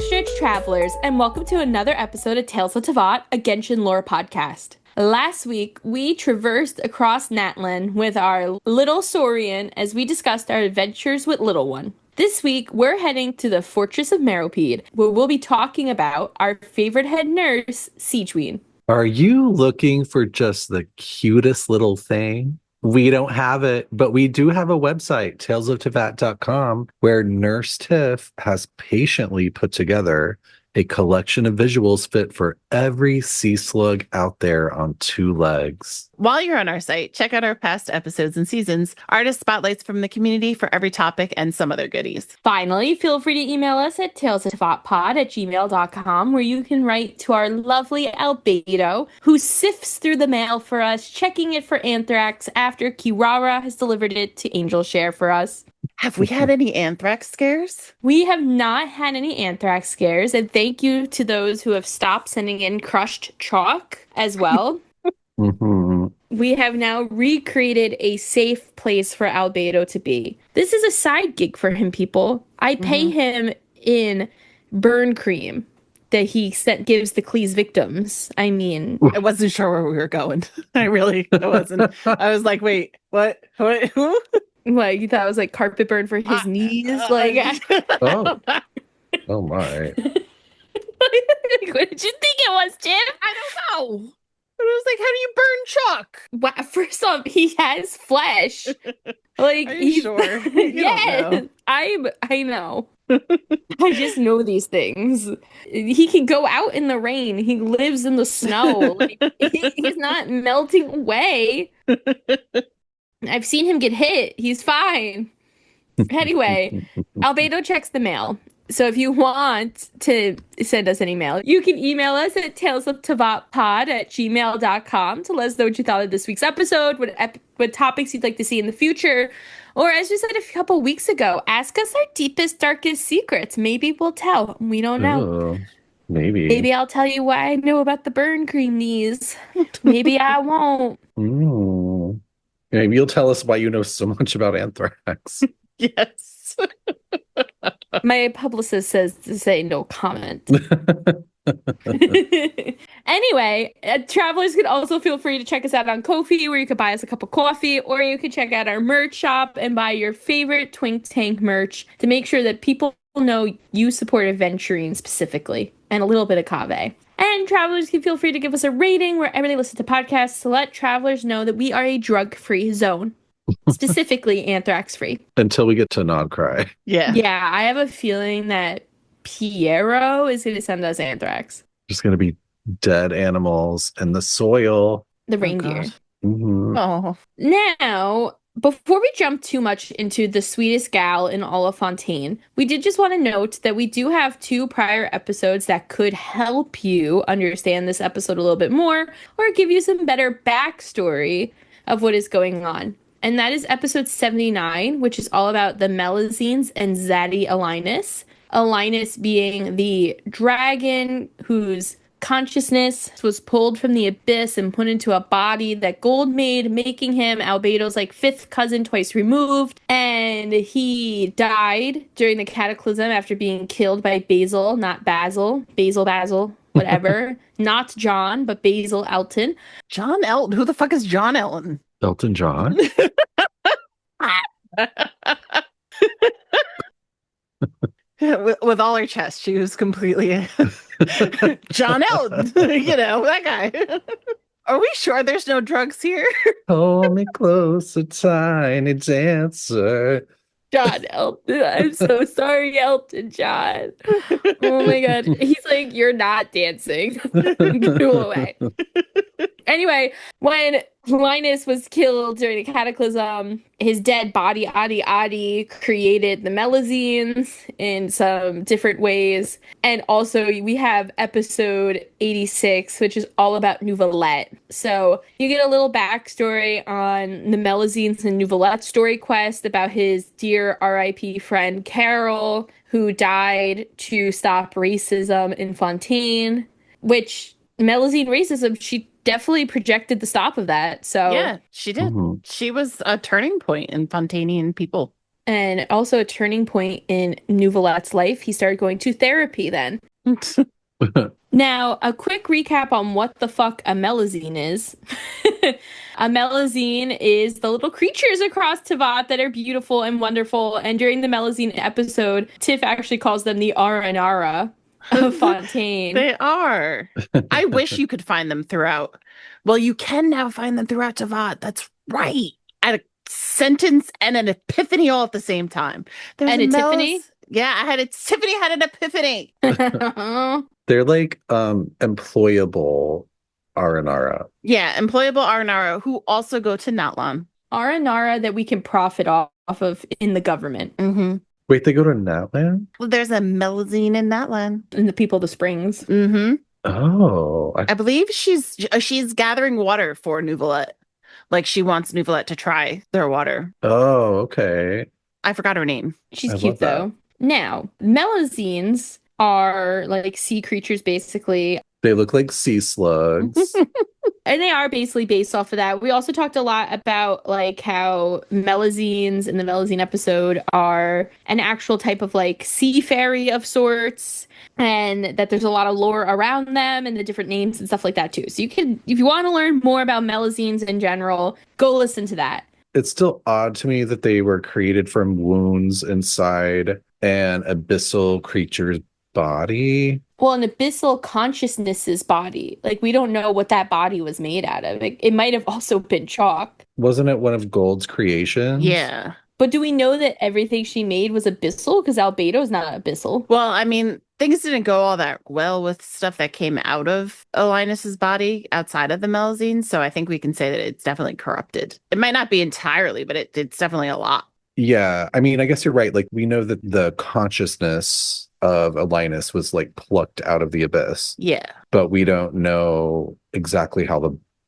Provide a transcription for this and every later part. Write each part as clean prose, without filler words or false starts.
Astrid Travelers, and welcome to another episode of Tales of Teyvat, a Genshin Lore Podcast. Last week, we traversed across Natlan with our little Saurian as we discussed our adventures with Little One. This week, we're heading to the Fortress of Meropide, where we'll be talking about our favorite head nurse, Sigewinne. Are you looking for just the cutest little thing? We don't have it, but we do have a website, talesofteyvat.com, where Nurse Tiff has patiently put together a collection of visuals fit for every sea slug out there on two legs. While you're on our site, check out our past episodes and seasons, artist spotlights from the community for every topic, and some other goodies. Finally, feel free to email us at talesofteyvatpod@gmail.com, where you can write to our lovely Albedo, who sifts through the mail for us, checking it for anthrax after Kirara has delivered it to Angel Share for us. Have we had any anthrax scares? We have not had any anthrax scares, and thank you to those who have stopped sending in crushed chalk as well. Mm-hmm. We have now recreated a safe place for Albedo to be. This is a side gig for him, people. I pay him in burn cream that he gives the Cleese victims. I mean, I wasn't sure where we were going. I wasn't. I was like, wait, what? Who? Like, you thought it was like carpet burn for his knees? Oh. Oh my. What did you think it was, Jim? I don't know. But I was like, how do you burn chalk? Wow, first off, he has flesh. Like, Are you sure? You yes, don't know. I know. I just know these things. He can go out in the rain. He lives in the snow. Like, he's not melting away. I've seen him get hit. He's fine. Anyway, Albedo checks the mail. So if you want to send us an email, you can email us at talesofteyvatpod@gmail.com to let us know what you thought of this week's episode, what topics you'd like to see in the future. Or as we said a couple weeks ago, ask us our deepest, darkest secrets. Maybe we'll tell. We don't know. Oh, maybe. Maybe I'll tell you why I know about the burn cream knees. Maybe I won't. Maybe you'll tell us why you know so much about anthrax. Yes. My publicist says to say no comment. Anyway, travelers can also feel free to check us out on Ko-fi, where you can buy us a cup of coffee, or you can check out our merch shop and buy your favorite Twink Tank merch to make sure that people know you support adventuring specifically, and a little bit of Kaveh. And travelers can feel free to give us a rating wherever they listen to podcasts to let travelers know that we are a drug-free zone. Specifically anthrax-free. Until we get to Nod Cry. Yeah. Yeah, I have a feeling that Piero is going to send us anthrax. There's going to be dead animals in the soil. The reindeer. Mm-hmm. Oh. Now, before we jump too much into the sweetest gal in all of Fontaine, we did just want to note that we do have 2 prior episodes that could help you understand this episode a little bit more, or give you some better backstory of what is going on. And that is episode 79, which is all about the Melusines and Zaddy Alinus. Alinus being the dragon whose consciousness was pulled from the abyss and put into a body that Gold made, making him Albedo's 5th cousin twice removed. And he died during the cataclysm after being killed by Basil, not Basil. Basil, whatever. Not John, but Basil Elton. John Elton? Who the fuck is John Elton? Elton John. With all her chest, she was completely John Elton. That guy. Are we sure there's no drugs here? Hold me closer, tiny dancer. John Elton. I'm so sorry, Elton John. Oh my god. He's like, you're not dancing. Go away. Anyway, when Linus was killed during the cataclysm, his dead body, Adi, created the Melusines in some different ways. And also, we have episode 86, which is all about Neuvillette. So you get a little backstory on the Melusines and Neuvillette story quest about his dear R.I.P. friend Carol, who died to stop racism in Fontaine, which Melusine racism, she definitely projected the stop of that. So yeah, she did. Mm-hmm. She was a turning point in Fontainian people. and also a turning point in Neuvillette's life. He started going to therapy then. Now, a quick recap on what the fuck a Melusine is. A Melusine is the little creatures across Teyvat that are beautiful and wonderful. And during the Melusine episode, Tiff actually calls them the Aranara of Fontaine. They are. I wish you could find them throughout. Well, you can now find them throughout Teyvat. That's right. I had a sentence and an epiphany all at the same time. There's An epiphany? Yeah, Tiffany had an epiphany. They're like employable Aranara. Yeah, employable Aranara who also go to Natlan. Aranara that we can profit off of in the government. Mm-hmm. Wait, they go to Natlan? Well, there's a Melusine in Natlan. And the people of the springs. Mm-hmm. Oh. I believe she's gathering water for Neuvillette. Like she wants Neuvillette to try their water. Oh, okay. I forgot her name. She's I cute love that. though. Now, Melusines are like sea creatures basically. They look like sea slugs. And they are basically based off of that. We also talked a lot about like how Melusines in the Melusine episode are an actual type of like sea fairy of sorts, and that there's a lot of lore around them and the different names and stuff like that too. So you can, if you want to learn more about Melusines in general, go listen to that. It's still odd to me that they were created from wounds inside an abyssal creature's body. Well, an abyssal consciousness's body. Like, we don't know what that body was made out of. It might have also been chalk. Wasn't it one of Gold's creations? Yeah. But do we know that everything she made was abyssal? Because Albedo's not abyssal. Well, I mean, things didn't go all that well with stuff that came out of Alinus's body outside of the Melusine. So I think we can say that it's definitely corrupted. It might not be entirely, but it's definitely a lot. Yeah. I mean, I guess you're right. Like, we know that the consciousness of Alinus was like plucked out of the abyss. Yeah. But we don't know exactly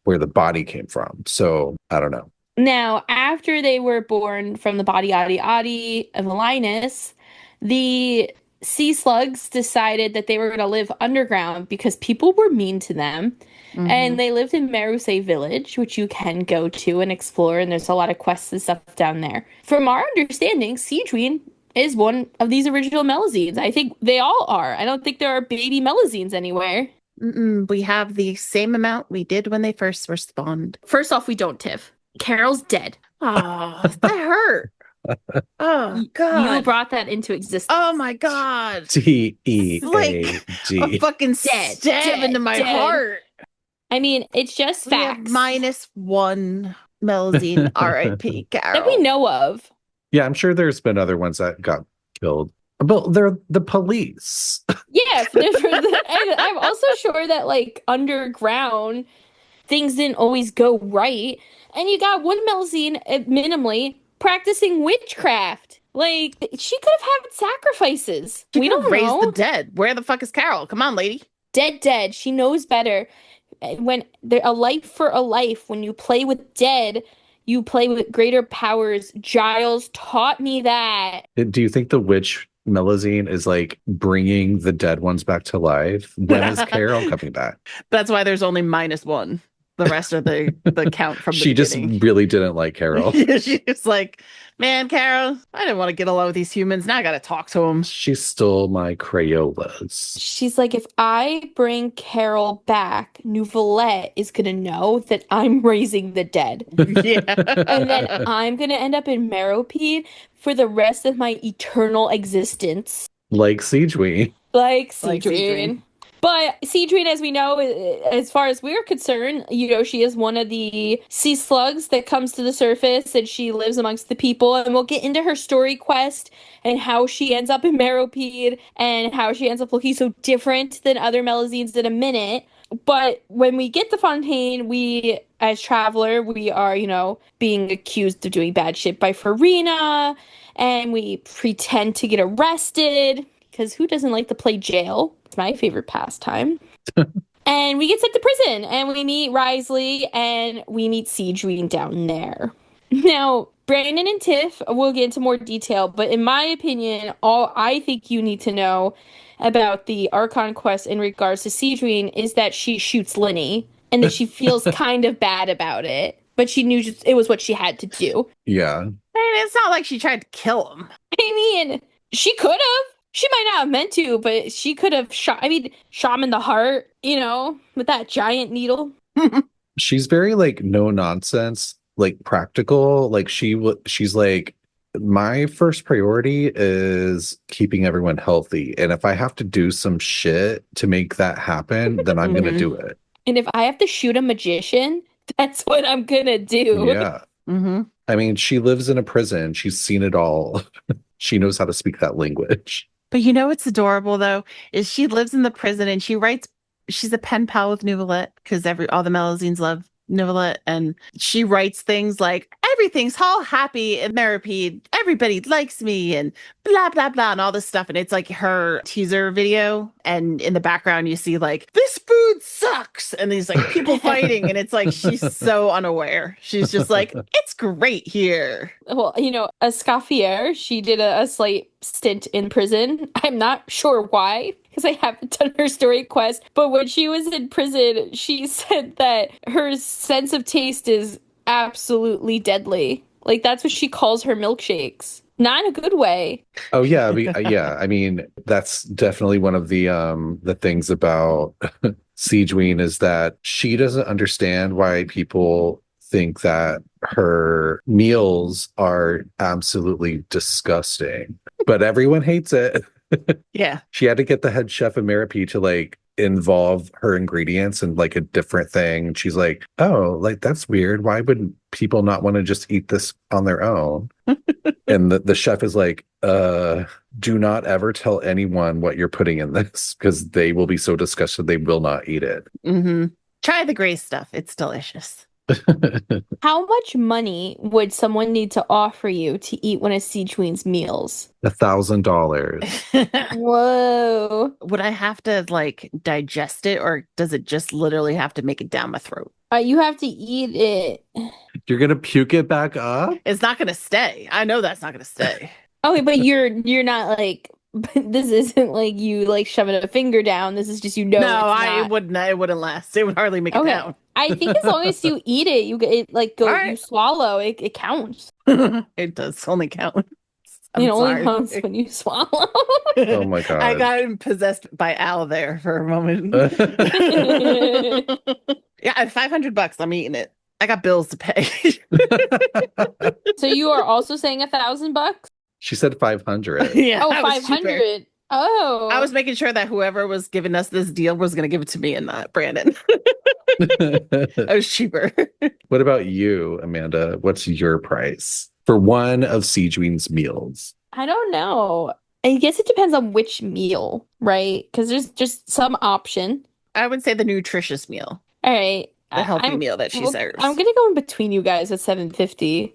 where the body came from. So I don't know. Now, after they were born from the body Adi of Alinus, the sea slugs decided that they were going to live underground because people were mean to them. Mhm. And they lived in Melusine village, which you can go to and explore. And there's a lot of quests and stuff down there. From our understanding, Sigewinne is one of these original Melusines. I think they all are. I don't think there are baby Melusines anywhere. We have the same amount we did when they first were spawned. First off, we don't, Tiff. Carol's dead. Oh, that hurt. Oh, God. You brought that into existence. Oh, my God. T-E-A-D. A fucking Dead, stab dead, into my dead. heart. I mean, it's just We have facts -1 Melusine RIP Carol. that we know of. Yeah, I'm sure there's been other ones that got killed. But they're the police. Yeah, and I'm also sure that like underground things didn't always go right. And you got one Melusine minimally practicing witchcraft. Like she could have had sacrifices. She We could don't raise know. the dead. Where the fuck is Carol? Come on, lady. Dead. She knows better. When a life for a life, when you play with dead, you play with greater powers. Giles taught me that. Do you think the witch Melusine is like bringing the dead ones back to life? When is Carol coming back? That's why there's only -1. The rest of the count from the She just beginning. really didn't like Carol. She's like, man, Carol, I didn't want to get along with these humans. Now I got to talk to them. She stole my Crayolas. She's like, if I bring Carol back, Neuvillette is going to know that I'm raising the dead. Yeah. And then I'm going to end up in Meropide for the rest of my eternal existence. Like Sigewinne. Like Like Sigewinne. But Sigewinne, as we know, as far as we're concerned, she is one of the sea slugs that comes to the surface and she lives amongst the people. And we'll get into her story quest and how she ends up in Meropide and how she ends up looking so different than other Melusines in a minute. But when we get to Fontaine, we, as Traveler, we are, being accused of doing bad shit by Farina. And we pretend to get arrested. Because who doesn't like to play jail? It's my favorite pastime. And we get sent to prison. And we meet Wriothesley. And we meet Sigewinne down there. Now, Brandon and Tiff, we'll get into more detail. But in my opinion, all I think you need to know about the Archon Quest in regards to Sigewinne is that she shoots Linny. And that she feels kind of bad about it. But she knew it was what she had to do. Yeah. And it's not like she tried to kill him. I mean, she could have. She might not have meant to, but she could have shot him in the heart, with that giant needle. She's very like no nonsense, like practical. Like she's like, my first priority is keeping everyone healthy. And if I have to do some shit to make that happen, then I'm gonna do it. And if I have to shoot a magician, that's what I'm gonna do. Yeah. I mean, she lives in a prison. She's seen it all. She knows how to speak that language. But you know what's adorable though is she lives in the prison and she writes. She's a pen pal with Neuvillette because all the Melusines love Neuvillette, and she writes things like everything's all happy in Meropide, everybody likes me, and blah blah blah, and all this stuff. And it's like her teaser video, and in the background you see like this food sucks, and these like people fighting, and it's like she's so unaware. She's just like, it's great here. Well, Escoffier, she did a slight stint in prison. I'm not sure why, because I haven't done her story quest. But when she was in prison, she said that her sense of taste is absolutely deadly. Like, that's what she calls her milkshakes. Not in a good way. Oh yeah, yeah. I mean, that's definitely one of the things about Sigewinne is that she doesn't understand why people think that her meals are absolutely disgusting, but everyone hates it. Yeah. She had to get the head chef of Meropide to like involve her ingredients in like a different thing. She's like, oh, like that's weird. Why would people not want to just eat this on their own? And the chef is like, do not ever tell anyone what you're putting in this because they will be so disgusted they will not eat it. Try the gray stuff. It's delicious. How much money would someone need to offer you to eat one of Sigewinne's meals? $1,000. Whoa. Would I have to like digest it, or does it just literally have to make it down my throat? You have to eat it. You're gonna puke it back up? It's not gonna stay. I know that's not gonna stay. Okay, but you're not like, this isn't like you like shoving a finger down. This is just No, it wouldn't last. It would hardly make it down. I think as long as you eat it, Right. you swallow, it counts. It does only count. It only counts when you swallow. Oh my god. I got possessed by Al there for a moment. Yeah, at $500, I'm eating it. I got bills to pay. So you are also saying $1,000? She said 500. Yeah. Oh, that was cheaper. 500. Oh. I was making sure that whoever was giving us this deal was going to give it to me and not Brandon. That was cheaper. What about you, Amanda? What's your price for one of Sigewinne's meals? I don't know. I guess it depends on which meal, right? Because there's just some option. I would say the nutritious meal. All right. The healthy meal that she serves. I'm gonna go in between you guys at $750.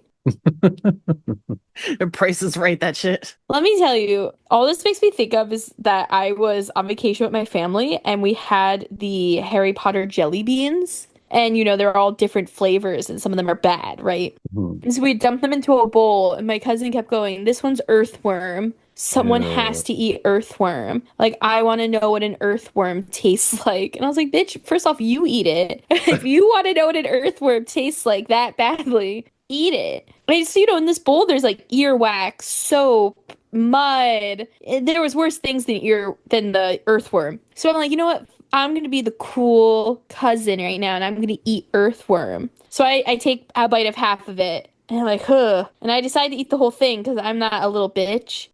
The price is right, that shit. Let me tell you, all this makes me think of is that I was on vacation with my family and we had the Harry Potter jelly beans. And, they're all different flavors and some of them are bad, right? And so we dumped them into a bowl and my cousin kept going, this one's earthworm. Someone has to eat earthworm. Like, I want to know what an earthworm tastes like. And I was like, bitch, first off, you eat it. If you want to know what an earthworm tastes like that badly, eat it. And so, in this bowl, there's like earwax, soap, mud. There was worse things than the earthworm. So I'm like, you know what? I'm going to be the cool cousin right now, and I'm going to eat earthworm. So I take a bite of half of it, and I'm like, huh. And I decide to eat the whole thing because I'm not a little bitch.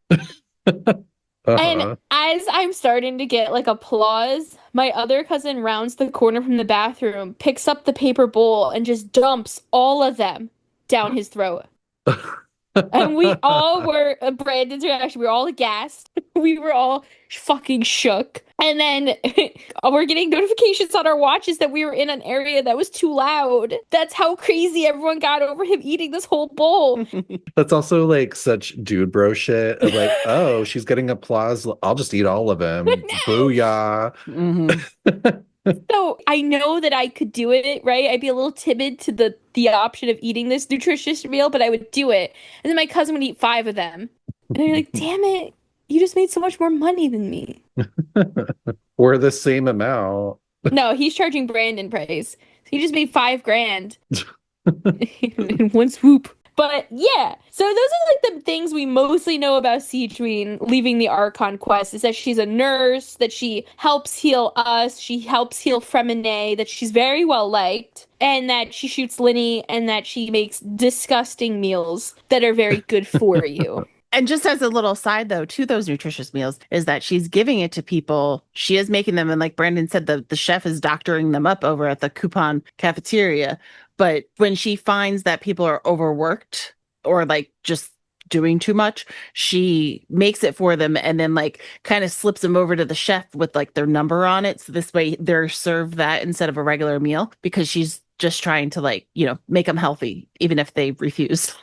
And as I'm starting to get like applause, my other cousin rounds the corner from the bathroom, picks up the paper bowl, and just dumps all of them down his throat. And we all were, Brandon's reaction, we were all aghast. We were all fucking shook. And then we're getting notifications on our watches that we were in an area that was too loud. That's how crazy everyone got over him eating this whole bowl. That's also like such dude bro shit. Of like, oh, she's getting applause. I'll just eat all of them. Booyah. So I know that I could do it, right? I'd be a little timid to the option of eating this nutritious meal, but I would do it. And then my cousin would eat 5 of them. And I'd be like, damn it, you just made so much more money than me. Or the same amount. No, he's charging Brandon price. So he just made $5,000 in one swoop. But yeah, so those are like the things we mostly know about Sigewinne leaving the Archon Quest is that she's a nurse, that she helps heal us, she helps heal Fremine, that she's very well liked, and that she shoots Linny, and that she makes disgusting meals that are very good for you. And just as a little side, though, to those nutritious meals, is that she's giving it to people. She is making them. And like Brandon said, the chef is doctoring them up over at the coupon cafeteria. But when she finds that people are overworked or like just doing too much, she makes it for them and then like kind of slips them over to the chef with like their number on it. So this way they're served that instead of a regular meal because she's just trying to like, make them healthy, even if they refuse.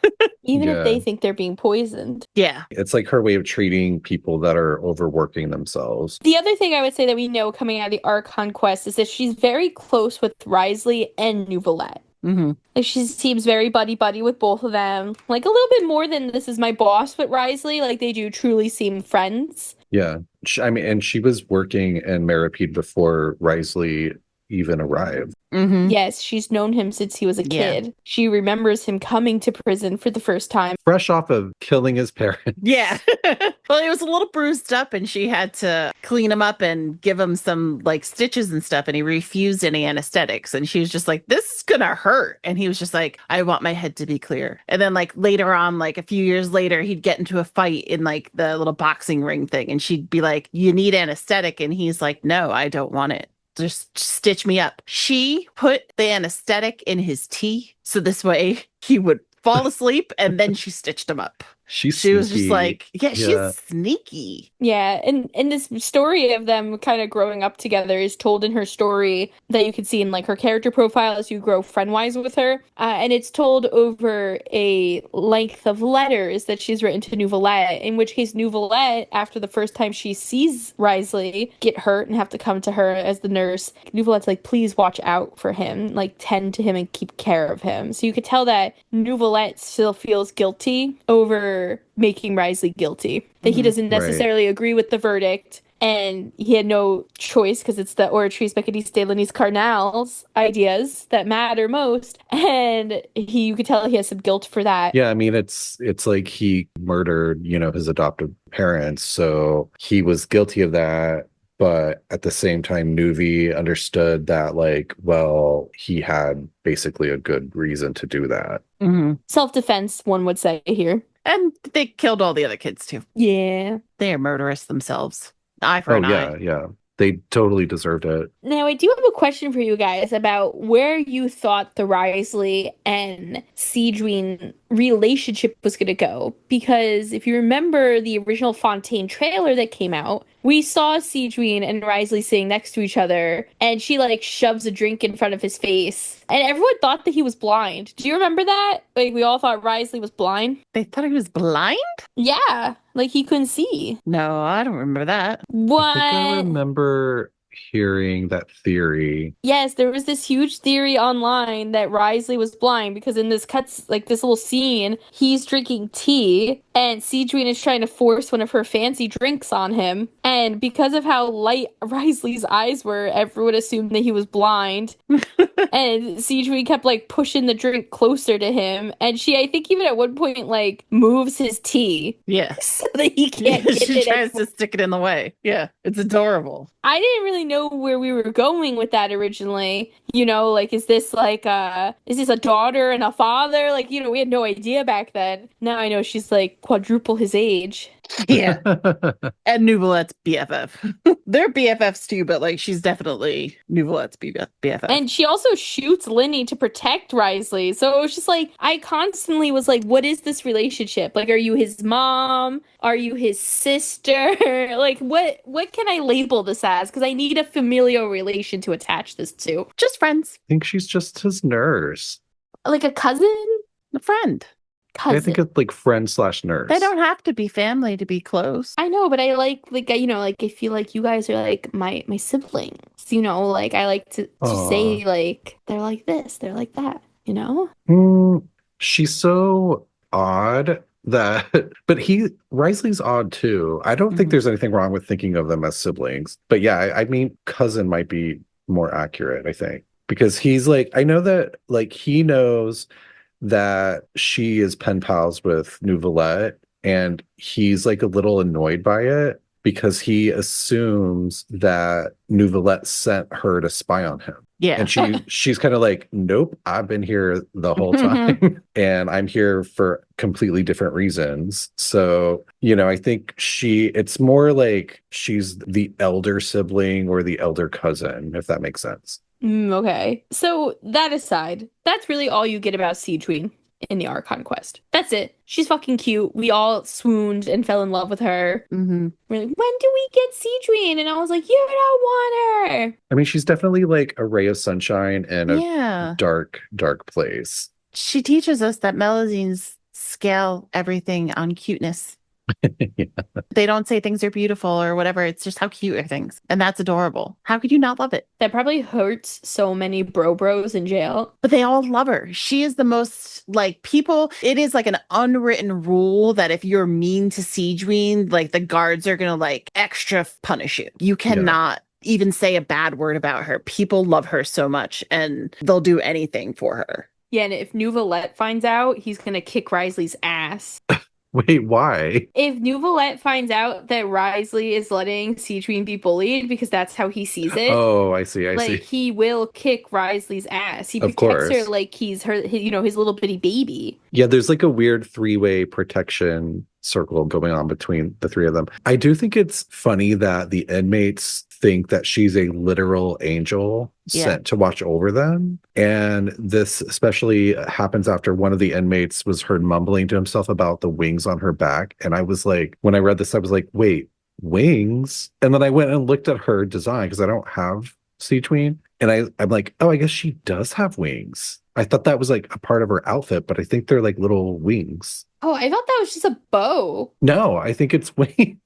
Even if they think they're being poisoned. Yeah. It's like her way of treating people that are overworking themselves. The other thing I would say that we know coming out of the Archon Quest is that she's very close with Wriothesley and Neuvillette. Mm-hmm. Like she seems very buddy-buddy with both of them. Like a little bit more than this is my boss with Wriothesley. Like they do truly seem friends. Yeah. And she was working in Meropide before Wriothesley even arrived. Mm-hmm. Yes, she's known him since he was a kid. Yeah. She remembers him coming to prison for the first time. Fresh off of killing his parents. Yeah. Well, he was a little bruised up and she had to clean him up and give him some like stitches and stuff. And he refused any anesthetics. And she was just like, this is gonna hurt. And he was just like, I want my head to be clear. And then like later on, like a few years later, he'd get into a fight in like the little boxing ring thing. And she'd be like, you need anesthetic. And he's like, no, I don't want it. Just stitch me up. She put the anesthetic in his tea so this way he would fall asleep and then she stitched him up. She was just like, she's sneaky. Yeah, and this story of them kind of growing up together is told in her story that you can see in like her character profile as you grow friend-wise with her. And it's told over a length of letters that she's written to Neuvillette, in which case Neuvillette, after the first time she sees Wriothesley get hurt and have to come to her as the nurse, Neuvillette's like, please watch out for him, like tend to him and keep care of him. So you could tell that Neuvillette still feels guilty over making Wriothesley guilty, that he doesn't necessarily agree with the verdict, and he had no choice because it's the Oratrice Becadis de Lenis Carnal's ideas that matter most, and you could tell he has some guilt for that. Yeah, I mean, it's like he murdered, his adoptive parents, so he was guilty of that. But at the same time, Nuvi understood that, like, well, he had basically a good reason to do that. Mm-hmm. Self-defense, one would say here. And they killed all the other kids, too. Yeah. They are murderous themselves. Eye for an eye. Yeah. They totally deserved it. Now, I do have a question for you guys about where you thought the Wriothesley and Sigewinne relationship was going to go. Because if you remember the original Fontaine trailer that came out, we saw Sigewinne and Wriothesley sitting next to each other, and she, like, shoves a drink in front of his face. And everyone thought that he was blind. Do you remember that? Like, we all thought Wriothesley was blind. They thought he was blind? Yeah, like he couldn't see. No, I don't remember that. What? I think I remember hearing that theory. Yes, there was this huge theory online that Wriothesley was blind because in this like this little scene, he's drinking tea and Sigewinne is trying to force one of her fancy drinks on him. And because of how light Wriothesley's eyes were, everyone assumed that he was blind. And Sigewinne kept like pushing the drink closer to him. And she, I think even at one point, like moves his tea. Yeah. So that he can't get she it. She tries to stick it in the way. Yeah. It's adorable. I didn't really know where we were going with that originally. Like, is this a daughter and a father? Like, we had no idea back then. Now I know she's like quadruple his age. Yeah. And Neuvillette's BFF. They're BFFs too, but like she's definitely Neuvillette's BFF. And she also shoots Linny to protect Wriothesley. So it was just like, I constantly was like, what is this relationship? Like, are you his mom? Are you his sister? Like, what can I label this as? Because I need a familial relation to attach this to. Just friends. I think she's just his nurse. Like a cousin? A friend. Cousin. I think it's like friend/nurse. They don't have to be family to be close. I know, but I like I feel like you guys are like my siblings. Like I like to say like they're like this, they're like that. She's so odd that, but Wriothesley's odd too. I don't think there's anything wrong with thinking of them as siblings, but yeah, I mean, cousin might be more accurate. I think because he's like, I know that like he knows that she is pen pals with Neuvillette, and he's like a little annoyed by it because he assumes that Neuvillette sent her to spy on him. Yeah. And she's kind of like, nope, I've been here the whole time and I'm here for completely different reasons. So, I think it's more like she's the elder sibling or the elder cousin, if that makes sense. Okay. So that aside, that's really all you get about Sigewinne in the Archon Quest. That's it. She's fucking cute. We all swooned and fell in love with her. Mm-hmm. We're like, when do we get Sigewinne? And I was like, you don't want her. I mean, she's definitely like a ray of sunshine in Yeah. a dark, dark place. She teaches us that Melusines scale everything on cuteness. Yeah. They don't say things are beautiful or whatever. It's just how cute are things. And that's adorable. How could you not love it? That probably hurts so many bros in jail. But they all love her. She is the most, like, people, it is like an unwritten rule that if you're mean to Sigewinne, like, the guards are gonna, like, extra punish you. You cannot even say a bad word about her. People love her so much, and they'll do anything for her. Yeah, and if Neuvillette finds out, he's gonna kick Wriothesley's ass. Wait, why? If Neuvillette finds out that Wriothesley is letting Sigewinne be bullied because that's how he sees it. Oh, I see. He will kick Wriothesley's ass. He Of protects course. her like he's his little bitty baby. Yeah, there's like a weird three-way protection circle going on between the three of them. I do think it's funny that the inmates think that she's a literal angel sent to watch over them. And this especially happens after one of the inmates was heard mumbling to himself about the wings on her back. And I was like, when I read this, I was like, wait, wings? And then I went and looked at her design because I don't have Sigewinne. And I'm like, oh, I guess she does have wings. I thought that was like a part of her outfit, but I think they're like little wings. Oh, I thought that was just a bow. No, I think it's wings.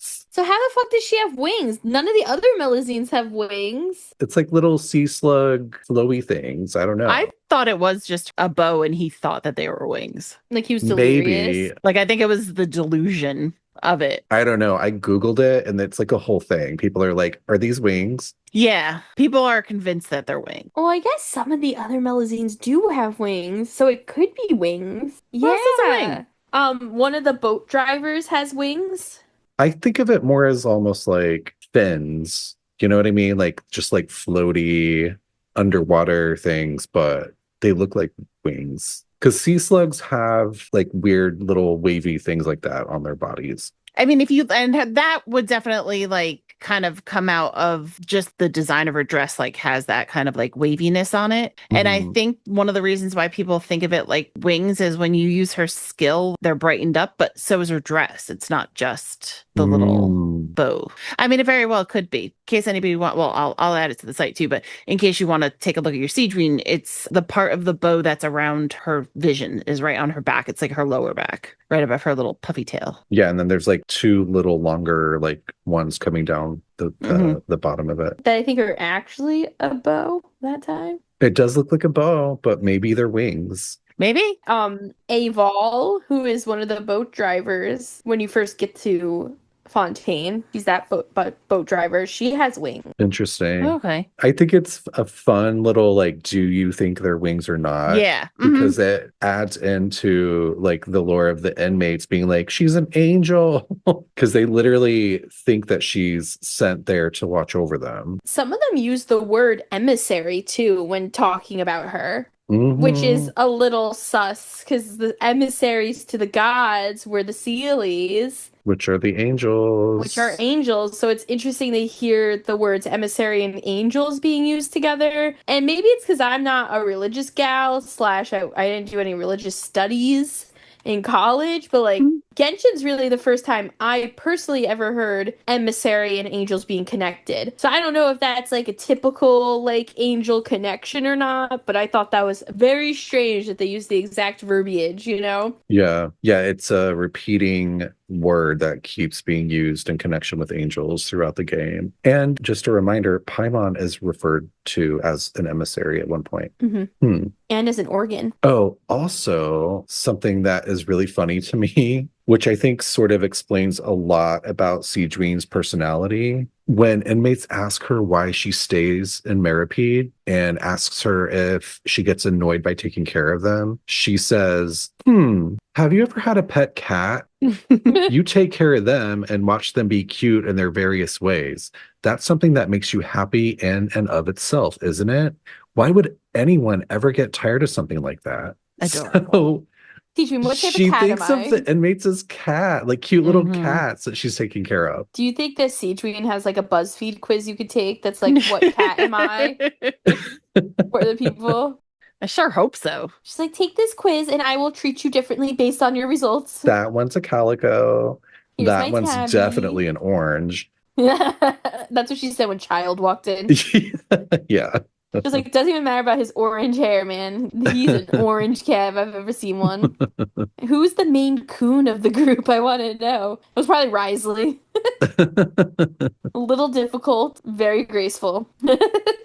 So how the fuck does she have wings? None of the other Melusines have wings. It's like little sea slug flowy things. I don't know. I thought it was just a bow and he thought that they were wings. Like he was delirious. Maybe. Like, I think it was the delusion of it. I don't know. I Googled it and it's like a whole thing. People are like, are these wings? Yeah. People are convinced that they're wings. Well, I guess some of the other Melusines do have wings, so it could be wings. What else is a wing? One of the boat drivers has wings. I think of it more as almost like fins. You know what I mean? Like just like floaty underwater things, but they look like wings. Because sea slugs have like weird little wavy things like that on their bodies. I mean, and that would definitely like kind of come out of just the design of her dress, like has that kind of like waviness on it. And I think one of the reasons why people think of it like wings is when you use her skill, they're brightened up, but so is her dress. It's not just the little bow. I mean, it very well could be. In case anybody I'll add it to the site too, but in case you want to take a look at your Sigewinne, it's the part of the bow that's around her vision is right on her back. It's like her lower back, right above her little puffy tail. Yeah, and then there's like two little longer like ones coming down the bottom of it. That I think are actually a bow that time. It does look like a bow, but maybe they're wings. Maybe. Aval, who is one of the boat drivers, when you first get to Fontaine, she's that boat driver. She has wings. Interesting. Okay. I think it's a fun little like, do you think they're wings or not? Yeah. Because it adds into like the lore of the inmates being like, she's an angel. Because they literally think that she's sent there to watch over them. Some of them use the word emissary too when talking about her. Which is a little sus, because the emissaries to the gods were the Sealies. Which are the angels. Which are angels. So it's interesting to hear the words emissary and angels being used together. And maybe it's because I'm not a religious gal, / I didn't do any religious studies in college, but like Genshin's really the first time I personally ever heard emissary and angels being connected. So I don't know if that's like a typical like angel connection or not, but I thought that was very strange that they used the exact verbiage, you know? Yeah, it's a repeating word that keeps being used in connection with angels throughout the game. And just a reminder, Paimon is referred to as an emissary at one point. And as an organ. Oh, also something that is really funny to me, which I think sort of explains a lot about Sigewinne's personality, when inmates ask her why she stays in Meropide and asks her if she gets annoyed by taking care of them, she says, have you ever had a pet cat? You take care of them and watch them be cute in their various ways. That's something that makes you happy in and of itself, isn't it? Why would anyone ever get tired of something like that? Adorable. So Sigewinne, what type she of cat thinks am of I? the inmates as cat, like cute little cats that she's taking care of. Do you think that Sigewinne has like a BuzzFeed quiz you could take that's like, what cat am I for the people? I sure hope so. She's like, take this quiz and I will treat you differently based on your results. That one's a calico. Here's That my one's tabby. definitely an orange. That's what she said when Child walked in. Yeah. Just like, it doesn't even matter about his orange hair, man. He's an orange cat if I've ever seen one. Who's the main coon of the group? I want to know. It was probably Wriothesley. A little difficult, very graceful.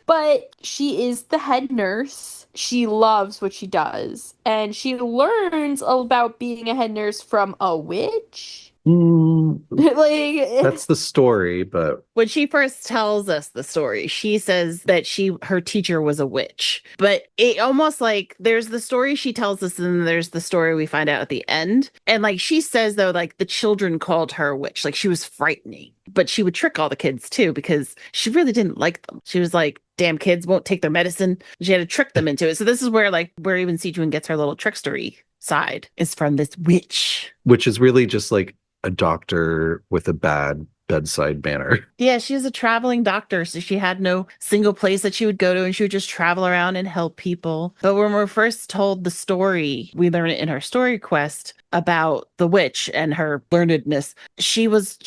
But she is the head nurse. She loves what she does. And she learns about being a head nurse from a witch. Like, that's the story, but when she first tells us the story, she says that her teacher was a witch. But it almost like there's the story she tells us, and then there's the story we find out at the end. And like she says, though, like the children called her a witch, like she was frightening. But she would trick all the kids too, because she really didn't like them. She was like, damn kids won't take their medicine. She had to trick them into it. So this is where even Sigewinne gets her little trickstery side, is from this witch. Which is really just like a doctor with a bad bedside manner. Yeah, she's a traveling doctor, so she had no single place that she would go to, and she would just travel around and help people. But when we're first told the story, we learn it in her story quest about the witch and her learnedness. She was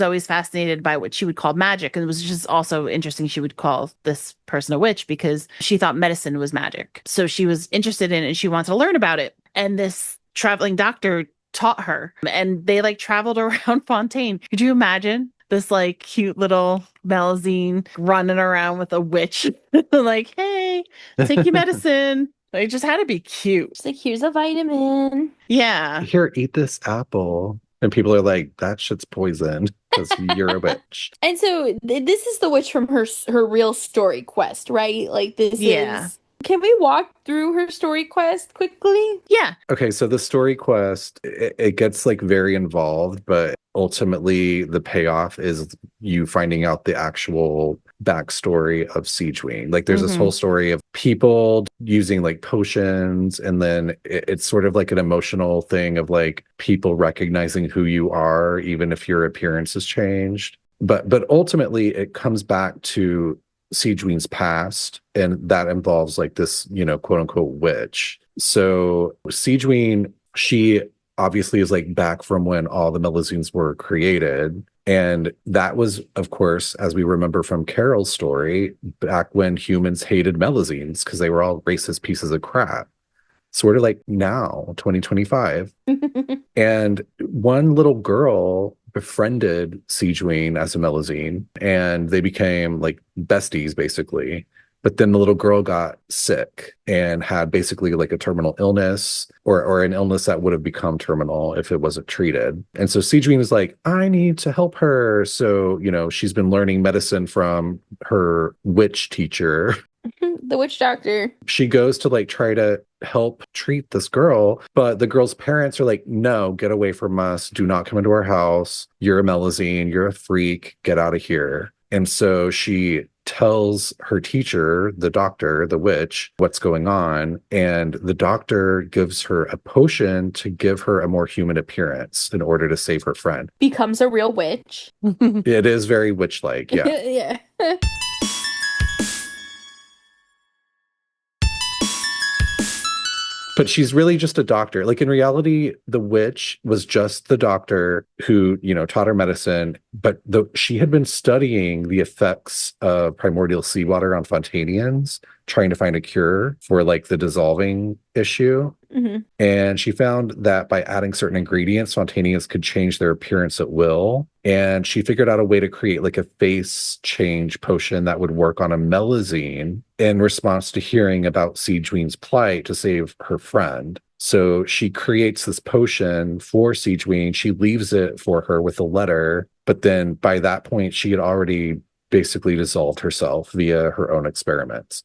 always fascinated by what she would call magic, and it was just also interesting she would call this person a witch because she thought medicine was magic. So she was interested in it and she wanted to learn about it. And this traveling doctor taught her, and they like traveled around Fontaine. Could you imagine this like cute little Melusine running around with a witch? Like, hey, take your medicine. Like, it just had to be cute. she's like, here's a vitamin. Yeah. Here, eat this apple. And people are like, that shit's poison because you're a witch. And so this is the witch from her real story quest, right? Like this is. Can we walk through her story quest quickly? Yeah. Okay, so the story quest, it gets like very involved, but ultimately the payoff is you finding out the actual backstory of Sigewinne. Like there's this whole story of people using like potions, and then it's sort of like an emotional thing of like people recognizing who you are, even if your appearance has changed. But ultimately it comes back to Sigewinne's past, and that involves like this, quote unquote witch. So Sigewinne, she obviously is like back from when all the Melusines were created. And that was, of course, as we remember from Carol's story, back when humans hated Melusines because they were all racist pieces of crap. Sort of like now, 2025. And one little girl befriended Sigewinne as a Melusine, and they became like besties basically. But then the little girl got sick and had basically like a terminal illness, or an illness that would have become terminal if it wasn't treated. And so Sigewinne was like, I need to help her. So, she's been learning medicine from her witch teacher. The witch doctor. She goes to like try to help treat this girl, but the girl's parents are like, no, get away from us. Do not come into our house. You're a Melusine. You're a freak. Get out of here. And so she tells her teacher, the doctor, the witch, what's going on. And the doctor gives her a potion to give her a more human appearance in order to save her friend. Becomes a real witch. It is very witch-like, yeah. Yeah. But she's really just a doctor. Like in reality, the witch was just the doctor who, taught her medicine, but she had been studying the effects of primordial seawater on Fontainians, trying to find a cure for like the dissolving issue. And she found that by adding certain ingredients, Fontainians could change their appearance at will. And she figured out a way to create like a face change potion that would work on a Melusine in response to hearing about Sigewinne's plight to save her friend. So she creates this potion for Sigewinne. She leaves it for her with a letter. But then by that point, she had already basically dissolved herself via her own experiments.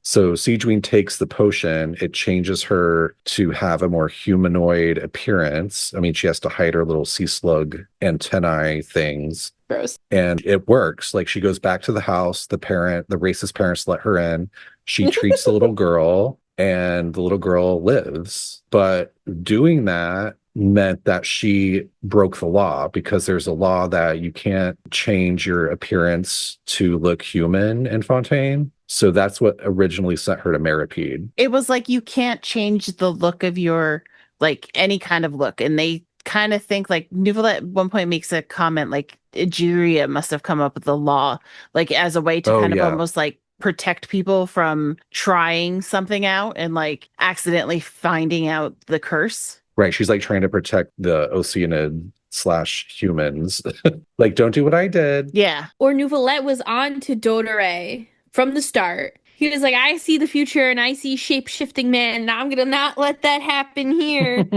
So Sigewinne takes the potion. It changes her to have a more humanoid appearance. I mean, she has to hide her little sea slug antennae things. Gross. And it works. Like, she goes back to the house. The racist parents let her in. She treats the little girl, and the little girl lives. But doing that meant that she broke the law, because there's a law that you can't change your appearance to look human in Fontaine. So that's what originally sent her to Meropide. It was like, you can't change the look of your, like, any kind of look. And they kind of think, like, Neuvillette at one point makes a comment like Egeria must have come up with the law, like, as a way to almost like protect people from trying something out and like accidentally finding out the curse. Right. She's like trying to protect the Oceanid / humans. Like, don't do what I did. Yeah. Or Neuvillette was on to Dodore from the start. He was like, I see the future and I see shape-shifting man, and I'm gonna not let that happen here.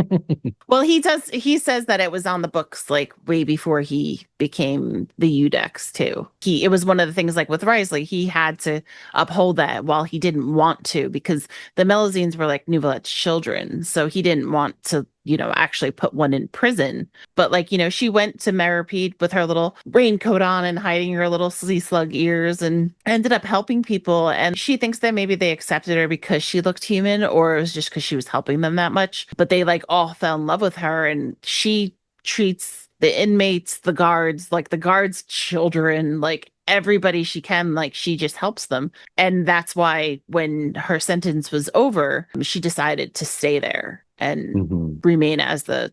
Well, he says that it was on the books like way before he became the Udex too. It was one of the things, like with Wriothesley, he had to uphold that while he didn't want to, because the Melusines were like Neuvillette's children. So he didn't want to, actually put one in prison. But like, she went to Meropide with her little raincoat on and hiding her little sea slug ears, and ended up helping people. And she thinks that maybe they accepted her because she looked human, or it was just because she was helping them that much. But they like all fell in love with her, and she treats the inmates, the guards, like the guards' children, like everybody she can, like she just helps them. And that's why when her sentence was over, she decided to stay there and remain as the,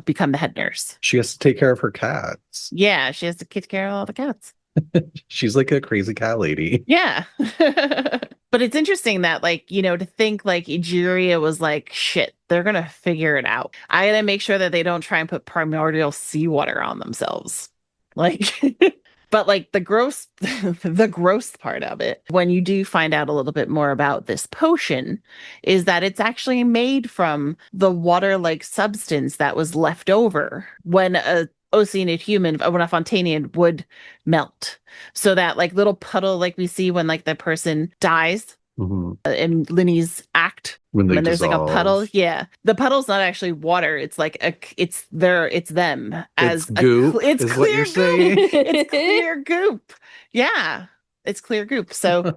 become the head nurse. She has to take care of her cats. Yeah, she has to take care of all the cats. She's like a crazy cat lady. Yeah. But it's interesting that, like, to think like Egeria was like, shit, they're going to figure it out. I got to make sure that they don't try and put primordial seawater on themselves. Like, but like the gross part of it, when you do find out a little bit more about this potion, is that it's actually made from the water-like substance that was left over when a Oceanid human, when a Fontainian would melt. So that like little puddle, like we see when like the person dies in Linny's act, when there's like a puddle. Yeah. The puddle's not actually water. It's like it's them as goop. It's is clear what you're goop. saying. It's clear goop. Yeah. It's clear goop. So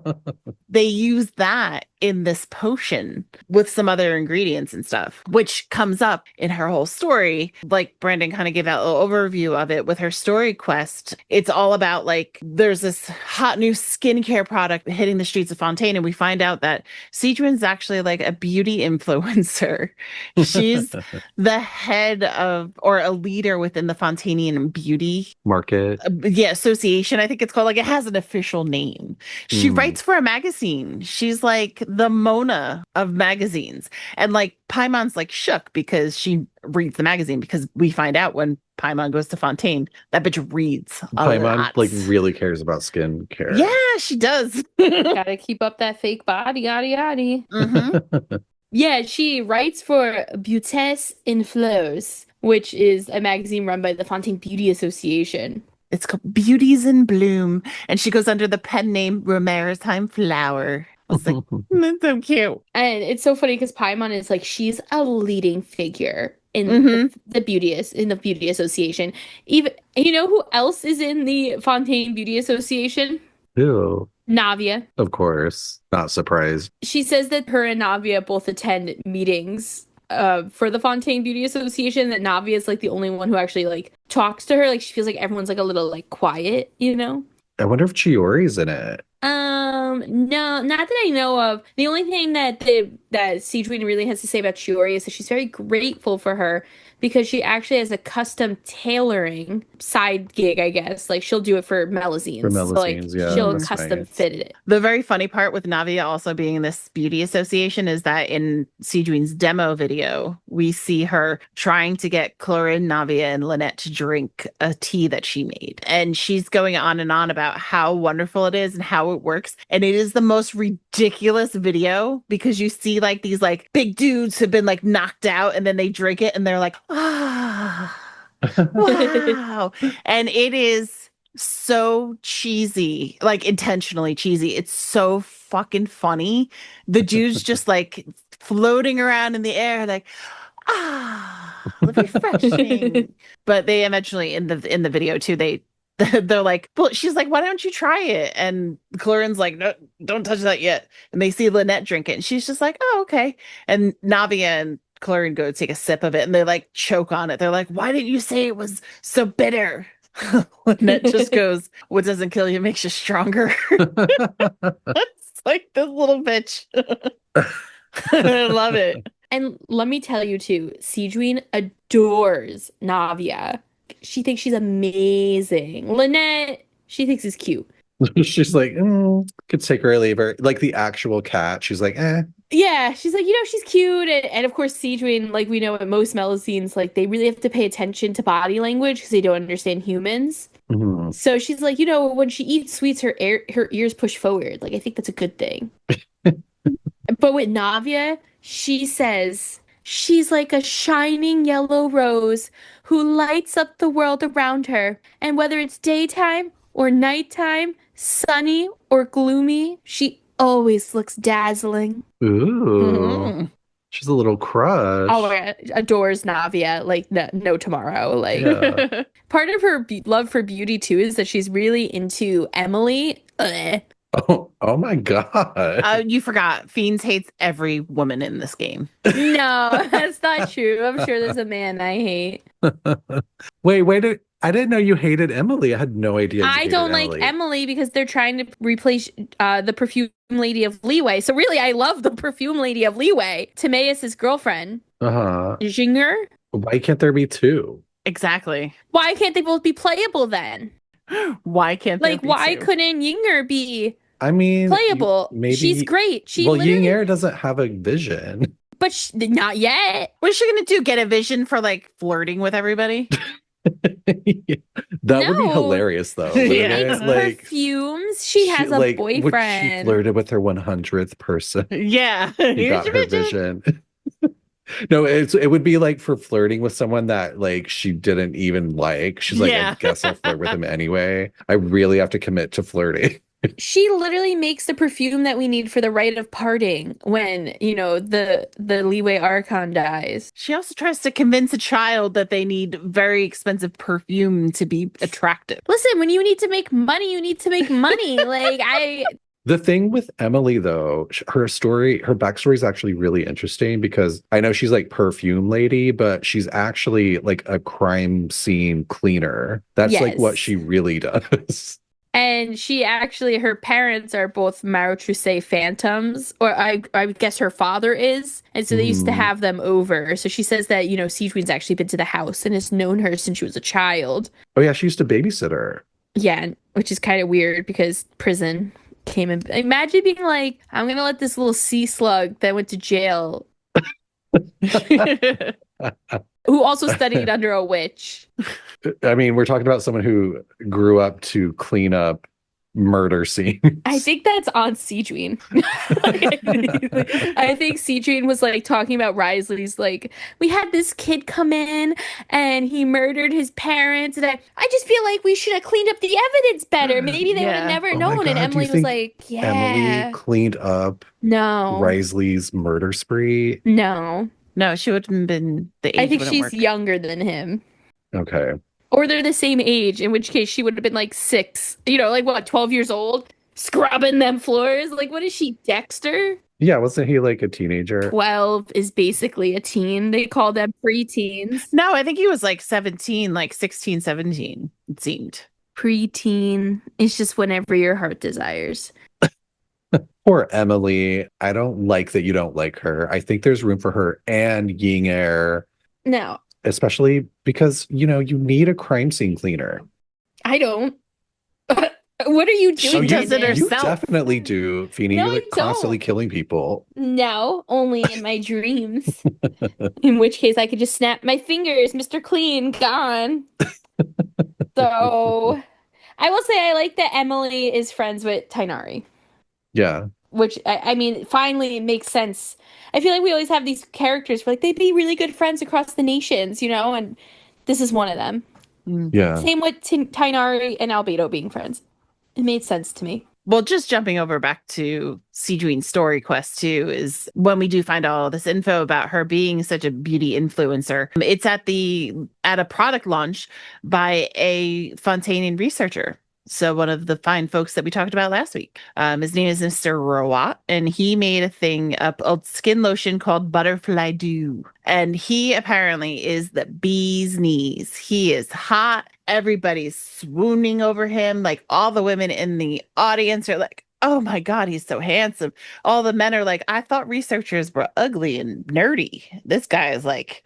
they use that in this potion with some other ingredients and stuff, which comes up in her whole story. Like Brandon kind of gave that little overview of it with her story quest. It's all about like, there's this hot new skincare product hitting the streets of Fontaine, and we find out that Sigewinne's actually like a beauty influencer. She's the head of, or a leader within the Fontainian beauty market. Association. I think it's called, like, it has an official name. She writes for a magazine. She's like the Mona of magazines. And like Paimon's like shook because she reads the magazine, because we find out when Paimon goes to Fontaine, that bitch reads a Paimon lot. like really cares about skincare. Yeah, she does. Gotta keep up that fake body, yada yada. Yeah, she writes for Beautesse in Fleurs, which is a magazine run by the Fontaine Beauty Association. It's called Beauties in Bloom, and she goes under the pen name Romaritime Flower. I was like, that's so cute. And it's so funny because Paimon is like, she's a leading figure in the beauty association. Even, you know who else is in the Fontaine Beauty Association? Who? Navia. Of course. Not surprised. She says that her and Navia both attend meetings for the Fontaine Beauty Association, that Navia is like the only one who actually like talks to her. Like she feels like everyone's like a little like quiet, I wonder if Chiori's in it. No, not that I know of. The only thing that Sigewinne really has to say about Chiori is that she's very grateful for her, because she actually has a custom tailoring side gig, I guess. Like she'll do it for Melusines. For Melusines, so, like, yeah, she'll custom fit it. The very funny part with Navia also being in this beauty association is that in Sigewinne's demo video, we see her trying to get Clorin, Navia, and Lynette to drink a tea that she made. And she's going on and on about how wonderful it is and how it works. And it is the most ridiculous video, because you see like these like big dudes have been like knocked out, and then they drink it and they're like, ah. Wow. And it is so cheesy, like intentionally cheesy. It's so fucking funny. The dude's just like floating around in the air, like, refreshing. But they eventually in the video too, they're like, well, she's like, why don't you try it? And Clorin's like, no, don't touch that yet. And they see Lynette drink it, and she's just like, oh, okay. And Navia and Clorin go take a sip of it, and they like choke on it. They're like, why didn't you say it was so bitter? Lynette just goes, what doesn't kill you makes you stronger. It's like this little bitch. I love it. And let me tell you too, Sigewinne adores Navia. She thinks she's amazing. Lynette, she thinks is cute. She's like, could take her or leave her. Like the actual cat, she's like, eh. Yeah, she's like, she's cute. And of course, Sigewinne, like we know at most Melusines, like they really have to pay attention to body language because they don't understand humans. Mm-hmm. So she's like, when she eats sweets, her ears push forward. Like, I think that's a good thing. But with Navia, she says she's like a shining yellow rose who lights up the world around her. And whether it's daytime or nighttime, sunny or gloomy, she always looks dazzling. Ooh. She's a little crush. Oh, adores Navia, like no tomorrow. Like part of her love for beauty too is that she's really into Emily. Ugh. Oh my God. You forgot. Fiends hates every woman in this game. No, that's not true. I'm sure there's a man I hate. Wait. I didn't know you hated Emily. I had no idea. I don't like Emily because they're trying to replace the perfume lady of Leeway. So really, I love the perfume lady of Leeway, Timaeus' girlfriend. Jinger. Why can't there be two? Exactly. Why can't they both be playable then? Why can't there be why two? couldn't Yinger be? I mean, playable. Maybe she's great. Yinger doesn't have a vision. But not yet. What's she gonna do? Get a vision for like flirting with everybody? That would be hilarious, though. She makes perfumes. She has a boyfriend. She flirted with her 100th person. Yeah, He got her vision. No, it would be like for flirting with someone that like she didn't even like. She's like, I guess I'll flirt with him anyway. I really have to commit to flirting. She literally makes the perfume that we need for the rite of parting when, the Leeway Archon dies. She also tries to convince a child that they need very expensive perfume to be attractive. Listen, when you need to make money, you need to make money. The thing with Emily, though, her backstory is actually really interesting because I know she's like perfume lady, but she's actually like a crime scene cleaner. That's like what she really does. And her parents are both Marotrousse phantoms, or I guess her father is. And so they used to have them over. So she says that, Sigewinne's actually been to the house and has known her since she was a child. Oh, yeah, she used to babysit her. Yeah, which is kind of weird because prison came in. Imagine being like, I'm going to let this little sea slug that went to jail, who also studied under a witch. I mean, we're talking about someone who grew up to clean up murder scenes. I think that's on Sigewinne. I think Sigewinne was like talking about Wriothesley's like, we had this kid come in and he murdered his parents, and I just feel like we should have cleaned up the evidence better. Maybe they would have never known. God, and Emily was like, Emily cleaned up Wriothesley's murder spree? No, she wouldn't have been the age. I think she's younger than him. Okay. Or they're the same age, in which case she would have been like 6, 12 years old, scrubbing them floors. Like, what is she, Dexter? Yeah, wasn't he like a teenager? 12 is basically a teen. They call them preteens. No, I think he was like 17, like 16, 17, it seemed. Preteen. It's just whenever your heart desires. Poor Emily. I don't like that you don't like her. I think there's room for her and Yinger. No. Especially because, you need a crime scene cleaner. I don't. What are you doing? She does it herself. You definitely do, Feeny. No, You're like constantly killing people. No, only in my dreams. In which case I could just snap my fingers, Mr. Clean, gone. So I will say I like that Emily is friends with Tighnari. Yeah. Which, I mean, finally it makes sense. I feel like we always have these characters where like they'd be really good friends across the nations, and this is one of them. Yeah. Same with Tainari and Albedo being friends. It made sense to me. Well, just jumping over back to Sigewinne's story quest too, is when we do find all this info about her being such a beauty influencer. It's at a product launch by a Fontaine researcher. So one of the fine folks that we talked about last week. His name is Mr. Rawat, and he made a skin lotion called Butterfly Dew. And he apparently is the bee's knees. He is hot. Everybody's swooning over him. Like all the women in the audience are like, oh my God, he's so handsome. All the men are like, I thought researchers were ugly and nerdy. This guy is like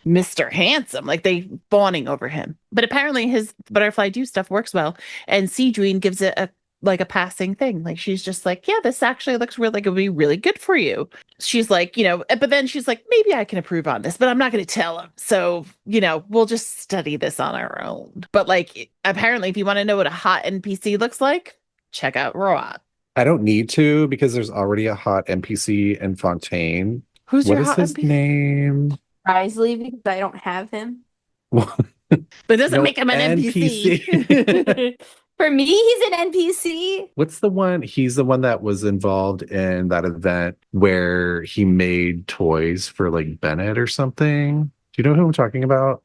Mr. Handsome, like they fawning over him. But apparently his Butterfly Dew stuff works well. And Sigewinne gives it a passing thing. Like she's just like, yeah, this actually looks really like it would be really good for you. She's like, but then she's like, maybe I can approve on this, but I'm not going to tell him. So, we'll just study this on our own. But like, apparently, if you want to know what a hot NPC looks like, check out Roat. I don't need to because there's already a hot NPC in Fontaine. Who's what your is hot his NPC? name? Wriothesley, because I don't have him. But it doesn't No, make him an NPC. For me, he's an NPC. What's the one? He's the one that was involved in that event where he made toys for like Bennett or something. Do you know who I'm talking about?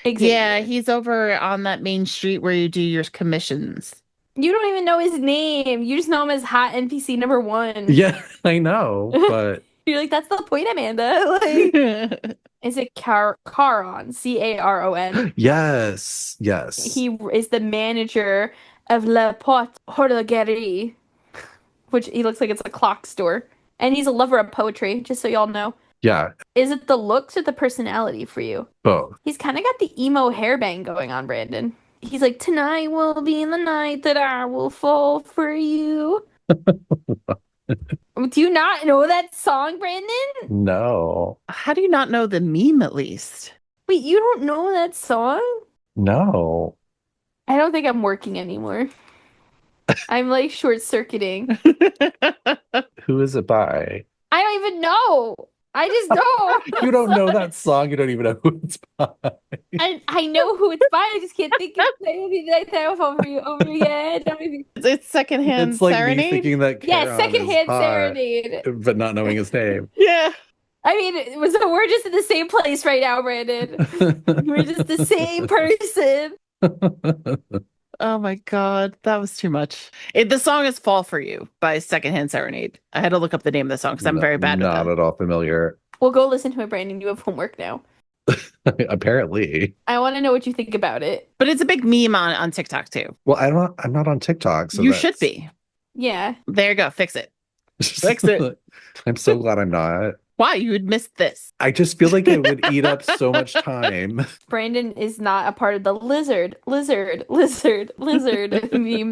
Yeah, he's over on that main street where you do your commissions. You don't even know his name. You just know him as hot NPC number 1. Yeah, I know, but you're like, that's the point, Amanda. Like, is it Caron? Caron. yes. He is the manager of La Porte Horlogerie, which he looks like it's a clock store. And he's a lover of poetry, just so y'all know. Yeah. Is it the looks or the personality for you? Both. He's kind of got the emo hairbang going on, Brandon. He's like, tonight will be the night that I will fall for you. Do you not know that song, Brandon? No. How do you not know the meme at least? Wait, you don't know that song? No. I don't think I'm working anymore. I'm like short-circuiting. Who is it by? I don't even know. I just don't. You don't know that song. You don't even know who it's by. I know who it's by. I just can't think of it. Will be like that over you over again. It's secondhand It's like serenade. Me thinking that Yeah, secondhand hot, serenade. but not knowing his name. Yeah. I mean, we're just in the same place right now, Brandon. We're just the same person. Oh my God, that was too much. The song is Fall For You by Secondhand Serenade. I had to look up the name of the song because I'm very bad with Not that. at all familiar. Well, go listen to it, Brandon. You have homework now. Apparently. I want to know what you think about it. But it's a big meme on TikTok too. Well, I'm not on TikTok. So you should be. Yeah. There you go. Fix it. Fix it. I'm so glad I'm not. Why? You would miss this. I just feel like it would eat up so much time. Brandon is not a part of the lizard meme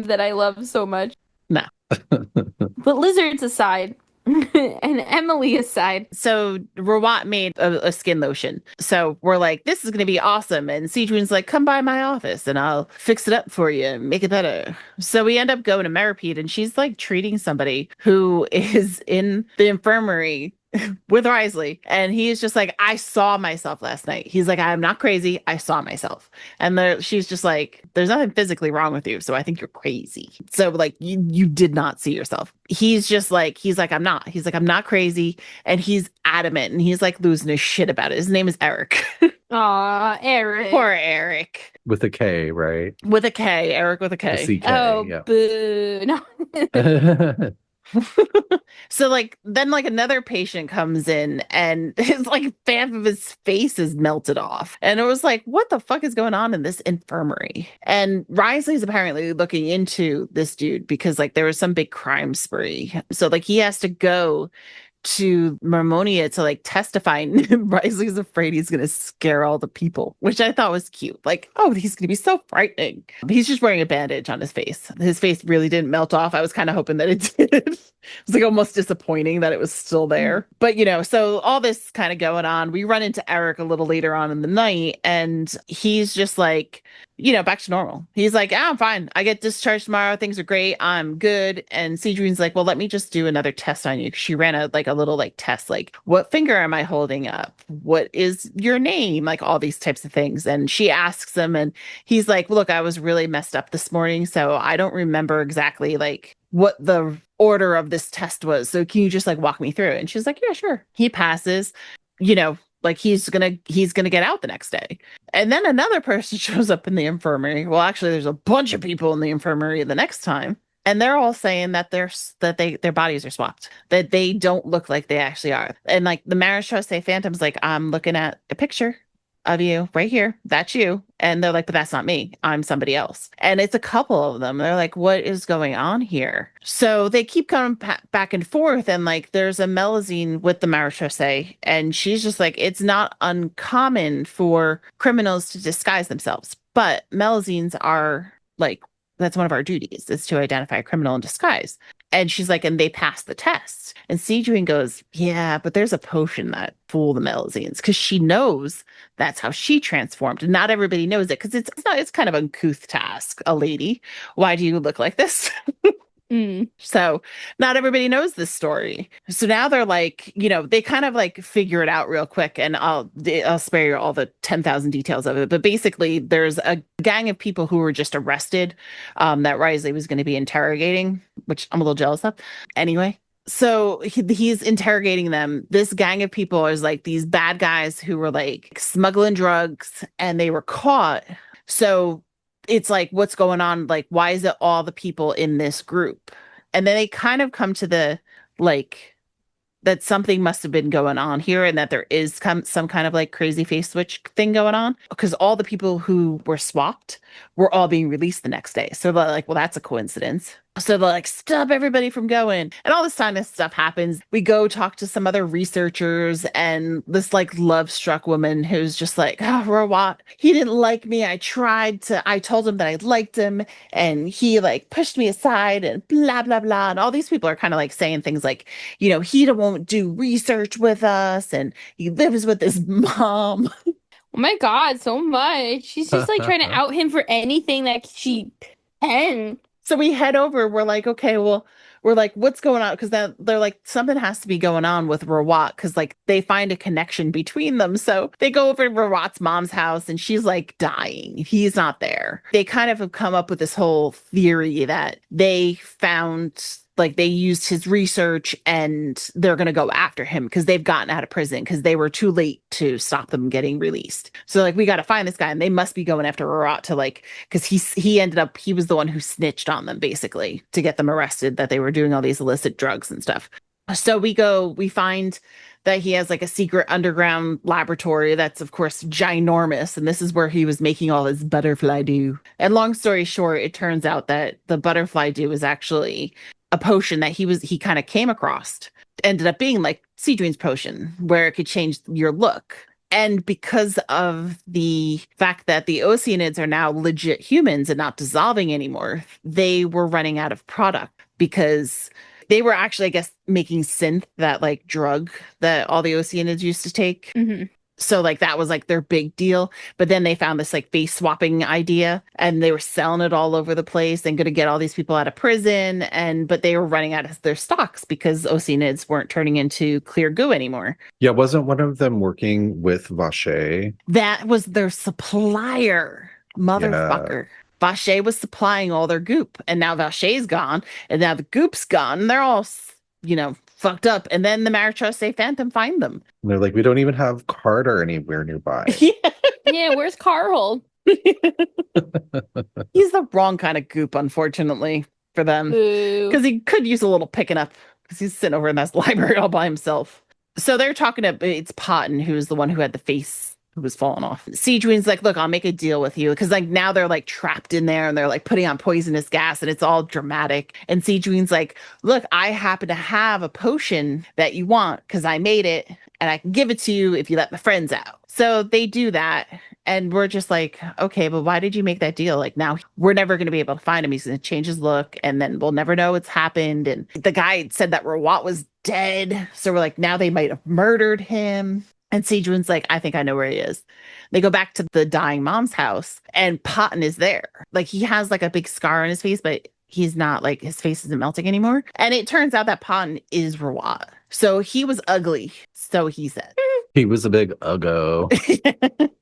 that I love so much. No. But lizards aside, and Emily aside. So Rawat made a skin lotion. So we're like, this is going to be awesome. And Sigewinne's like, come by my office and I'll fix it up for you and make it better. So we end up going to Meropide and she's like treating somebody who is in the infirmary with Wriothesley. And he is just like, I saw myself last night. He's like, I'm not crazy. I saw myself. And she's just like, there's nothing physically wrong with you. So I think you're crazy. So like, you did not see yourself. He's like, I'm not. He's like, I'm not crazy. And he's adamant. And he's like losing his shit about it. His name is Eric. Aw, Eric. Poor Eric. With a K, right? With a K. Eric with a K. CK, Oh, yeah. boo. No. So like then like another patient comes in and his like half of his face is melted off. And it was like, what the fuck is going on in this infirmary? And Wriothesley's apparently looking into this dude because like there was some big crime spree. So like he has to go to Mermonia to like testify, and Wriothesley's afraid he's gonna scare all the people, which I thought was cute. Like, oh, he's gonna be so frightening. He's just wearing a bandage on his face. His face really didn't melt off. I was kind of hoping that it did. It was like almost disappointing that it was still there. But so all this kind of going on. We run into Eric a little later on in the night, and he's just like, back to normal. He's like, I'm fine. I get discharged tomorrow. Things are great. I'm good. And Sigewinne's like, well, let me just do another test on you. She ran a a little like test, like, what finger am I holding up? What is your name? Like all these types of things. And she asks him, and he's like, look, I was really messed up this morning, so I don't remember exactly like what the order of this test was. So can you just like walk me through it? And she's like, yeah, sure. He passes, like he's gonna get out the next day. And then another person shows up in the infirmary. Well, actually, there's a bunch of people in the infirmary the next time. And they're all saying that their bodies are swapped, that they don't look like they actually are. And like the Meropide Phantom's like, I'm looking at a picture of you right here. That's you. And they're like, but that's not me. I'm somebody else. And it's a couple of them. They're like, what is going on here? So they keep coming back and forth. And like, there's a Melusine with the Meropide, and she's just like, it's not uncommon for criminals to disguise themselves. But Melusines are like, that's one of our duties, is to identify a criminal in disguise. And she's like, and they passed the test. And Sigewinne goes, yeah, but there's a potion that fooled the Melusines, because she knows that's how she transformed. And not everybody knows it, because it's kind of an uncouth task. A lady, why do you look like this? So not everybody knows this story. So now they're like, they kind of like figure it out real quick, and I'll spare you all the 10,000 details of it. But basically there's a gang of people who were just arrested that Wriothesley was going to be interrogating, which I'm a little jealous of. Anyway, so he's interrogating them. This gang of people is like these bad guys who were like smuggling drugs, and they were caught. So it's like, what's going on? Like, why is it all the people in this group? And then they kind of come to the, like, that something must have been going on here, and that there is some kind of like crazy face switch thing going on, because all the people who were swapped were all being released the next day. So they're like, well, that's a coincidence. So they're like, stop everybody from going. And all this time this stuff happens. We go talk to some other researchers, and this like love-struck woman who's just like, oh, Rawat, he didn't like me. I told him that I liked him, and he like pushed me aside, and blah, blah, blah. And all these people are kind of like saying things like, he won't do research with us, and he lives with his mom. Oh my God, so much. She's just like trying to out him for anything that she can. So we head over. We're like, okay, well, we're like, what's going on? Because they're like, something has to be going on with Rawat, because like they find a connection between them. So they go over to Rawat's mom's house, and she's like dying. He's not there. They kind of have come up with this whole theory that they found, like, they used his research, and they're going to go after him because they've gotten out of prison, because they were too late to stop them getting released. So like, we got to find this guy, and they must be going after Rawat to like, because he was the one who snitched on them basically to get them arrested, that they were doing all these illicit drugs and stuff. So we find that he has like a secret underground laboratory that's of course ginormous, and this is where he was making all his butterfly dew. And long story short, it turns out that the butterfly dew is actually a potion that he kind of came across, ended up being like Sigewinne's potion, where it could change your look. And because of the fact that the Oceanids are now legit humans and not dissolving anymore, they were running out of product, because they were actually, I guess, making synth, that like drug that all the Oceanids used to take. Mm-hmm. So like that was like their big deal. But then they found this like face swapping idea, and they were selling it all over the place and going to get all these people out of prison. But they were running out of their stocks because Oceanids weren't turning into clear goo anymore. Yeah, wasn't one of them working with Vache? That was their supplier, motherfucker. Yeah. Vache was supplying all their goop, and now Vache's gone, and now the goop's gone, and they're all, fucked up. And then the Meropide Phantom find them. And they're like, we don't even have Carter anywhere nearby. Yeah, where's Carl? He's the wrong kind of goop, unfortunately, for them. Because he could use a little picking up, because he's sitting over in that library all by himself. So they're talking to, it's Potton, who's the one who had the face who was falling off. Sigewinne's like, look, I'll make a deal with you, because like now they're like trapped in there, and they're like putting on poisonous gas, and it's all dramatic. And Sigewinne's like, look, I happen to have a potion that you want, because I made it, and I can give it to you if you let my friends out. So they do that, and we're just like, okay, but why did you make that deal? Like, now we're never going to be able to find him. He's going to change his look, and then we'll never know what's happened. And the guy said that Rawat was dead, so we're like, now they might have murdered him. And Sigewinne's like, I think I know where he is. They go back to the dying mom's house, and Potton is there. Like, he has like a big scar on his face, but he's not, like, his face isn't melting anymore. And it turns out that Potton is Rawat. So he was ugly, so he said. He was a big uggo.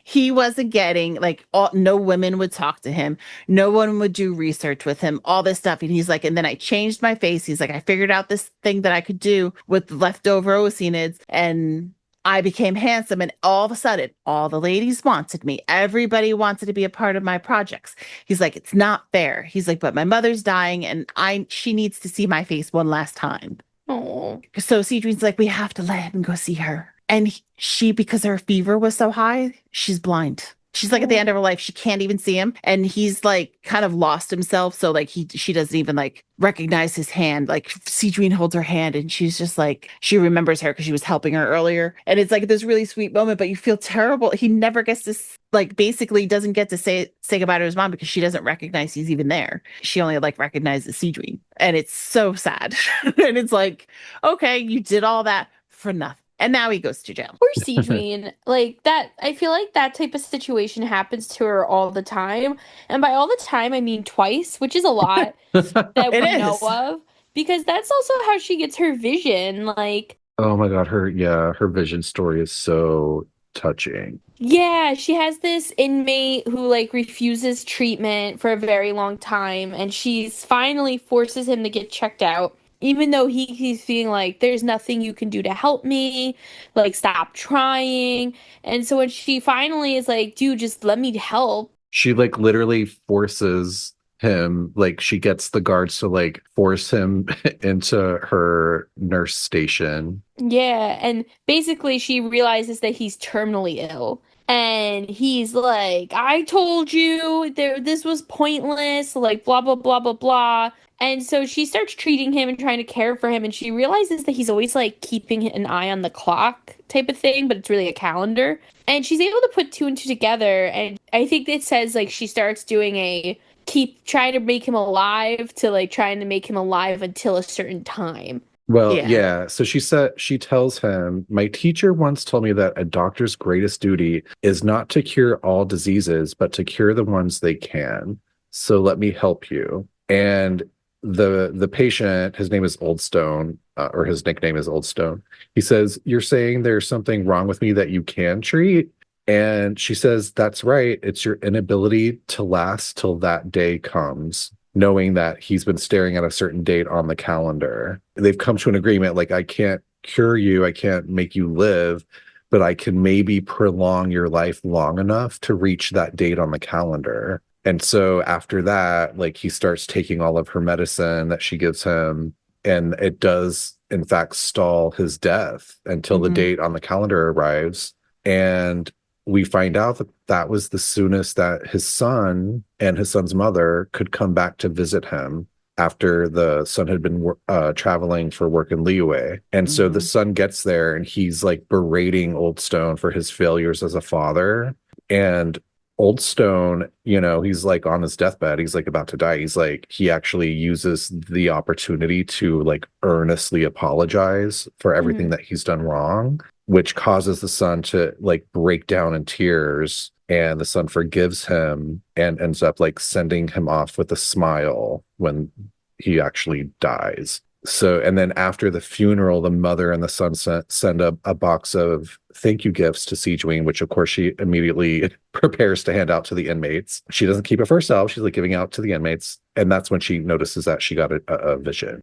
He wasn't getting like no women would talk to him. No one would do research with him, all this stuff. And he's like, and then I changed my face. He's like, I figured out this thing that I could do with leftover Oceanids and I became handsome. And all of a sudden, all the ladies wanted me. Everybody wanted to be a part of my projects. He's like, it's not fair. He's like, but my mother's dying and she needs to see my face one last time. Oh. So Sigewinne's like, we have to let him go see her. And she, because her fever was so high, she's blind. She's like at the end of her life, she can't even see him. And he's like kind of lost himself. So like she doesn't even like recognize his hand. Like Sigewinne holds her hand and she's just like, she remembers her because she was helping her earlier. And it's like this really sweet moment, but you feel terrible. He never gets to like basically doesn't get to say goodbye to his mom because she doesn't recognize he's even there. She only like recognizes Sigewinne. And it's so sad. And it's like, okay, you did all that for nothing. And now he goes to jail. Poor Sigewinne. Like that, I feel like that type of situation happens to her all the time. And by all the time, I mean twice, which is a lot that we know of. Because that's also how she gets her vision. Like, oh my God, her vision story is so touching. Yeah, she has this inmate who like refuses treatment for a very long time, and she's finally forces him to get checked out. Even though he's feeling like there's nothing you can do to help me, like stop trying. And so when she finally is like, dude, just let me help. She like literally forces him, like she gets the guards to like force him into her nurse station. Yeah, and basically she realizes that he's terminally ill. And he's like, I told you this was pointless, like blah, blah, blah, blah, blah. And so she starts treating him and trying to care for him. And she realizes that he's always like keeping an eye on the clock type of thing, but it's really a calendar. And she's able to put two and two together. And I think it says like she starts doing keep trying to make him alive to like trying to make him alive until a certain time. Well, yeah. So she tells him, my teacher once told me that a doctor's greatest duty is not to cure all diseases, but to cure the ones they can. So let me help you. And the patient, his name is Oldstone, or his nickname is Oldstone. He says, you're saying there's something wrong with me that you can treat? And she says, that's right. It's your inability to last till that day comes. Knowing that he's been staring at a certain date on the calendar. They've come to an agreement, like, I can't cure you, I can't make you live, but I can maybe prolong your life long enough to reach that date on the calendar. And so after that, like, he starts taking all of her medicine that she gives him, and it does, in fact, stall his death until the date on the calendar arrives. And we find out that that was the soonest that his son and his son's mother could come back to visit him after the son had been traveling for work in Liyue. And so the son gets there and he's like berating Oldstone for his failures as a father. And Oldstone, you know, he's like on his deathbed. He's like about to die. He's like, he actually uses the opportunity to like earnestly apologize for everything that he's done wrong, which causes the son to like break down in tears, and the son forgives him and ends up like sending him off with a smile when he actually dies. So, and then after the funeral, the mother and the son send a box of thank you gifts to Sigewinne, which of course she immediately prepares to hand out to the inmates. She doesn't keep it for herself. She's like giving out to the inmates. And that's when she notices that she got a vision.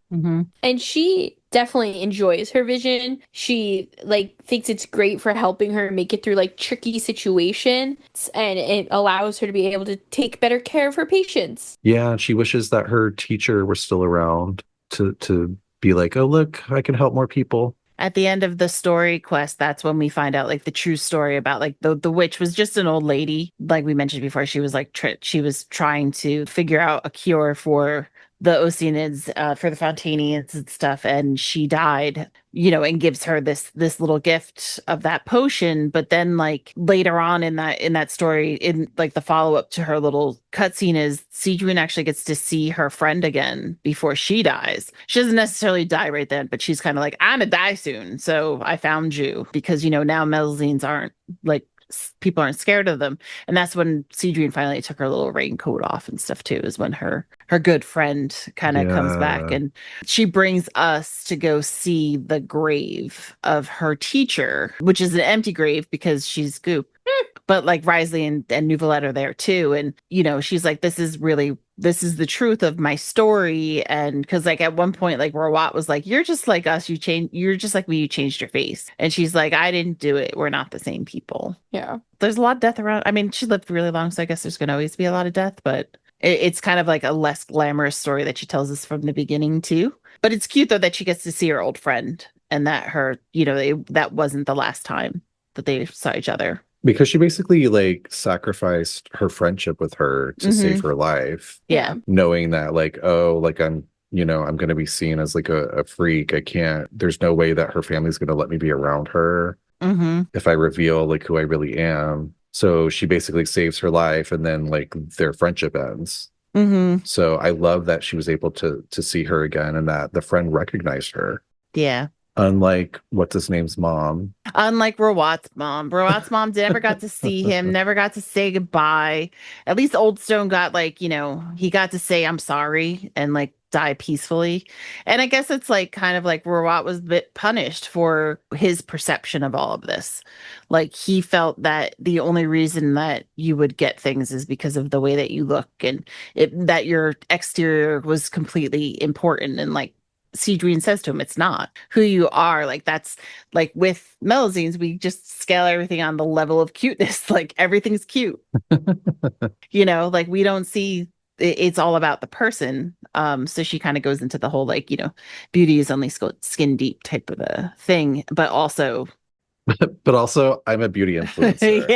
And she definitely enjoys her vision. She like thinks it's great for helping her make it through like tricky situations, and it allows her to be able to take better care of her patients. Yeah, she wishes that her teacher were still around to be like, oh, look, I can help more people. At the end of the story quest, that's when we find out like the true story about like the witch was just an old lady. Like we mentioned before, she was like she was trying to figure out a cure for the Oceanids, for the Fontainians and stuff, and she died, you know, and gives her this little gift of that potion. But then like later on in that story, in like the follow-up to her little cutscene, is Sigewinne actually gets to see her friend again before she dies. She doesn't necessarily die right then, but she's kind of like, I'm gonna die soon, so I found you, because you know now Melusines aren't like, people aren't scared of them. And that's when Sigewinne finally took her little raincoat off and stuff too, is when her her good friend kind of comes back, Yeah. and she brings us to go see the grave of her teacher, which is an empty grave because she's goop. But like Wriothesley and Neuvillette are there too. And, she's like, this is the truth of my story. And because like at one point, like Rawat was like, you're just like us. You're just like me. You changed your face. And she's like, I didn't do it. We're not the same people. Yeah. There's a lot of death around. I mean, she lived really long, so I guess there's going to always be a lot of death, but it's kind of like a less glamorous story that she tells us from the beginning too. But it's cute though that she gets to see her old friend and that her, that wasn't the last time that they saw each other. Because she basically like sacrificed her friendship with her to save her life. Yeah. Knowing that like, oh, like I'm going to be seen as like a freak. There's no way that her family's going to let me be around her if I reveal like who I really am. So she basically saves her life and then like their friendship ends. So I love that she was able to see her again and that the friend recognized her. Yeah. Unlike what's his name's mom. Unlike Rawat's mom. Rawat's mom never got to see him, never got to say goodbye. At least Oldstone got like, he got to say I'm sorry and like die peacefully. And I guess it's like kind of like Rawat was a bit punished for his perception of all of this. Like he felt that the only reason that you would get things is because of the way that you look and that your exterior was completely important. And like Sigewinne says to him, it's not who you are. Like that's like with Melusines, we just scale everything on the level of cuteness. Like everything's cute. Like we don't see it's all about the person. So she kind of goes into the whole like, beauty is only skin deep type of a thing, but also I'm a beauty influencer.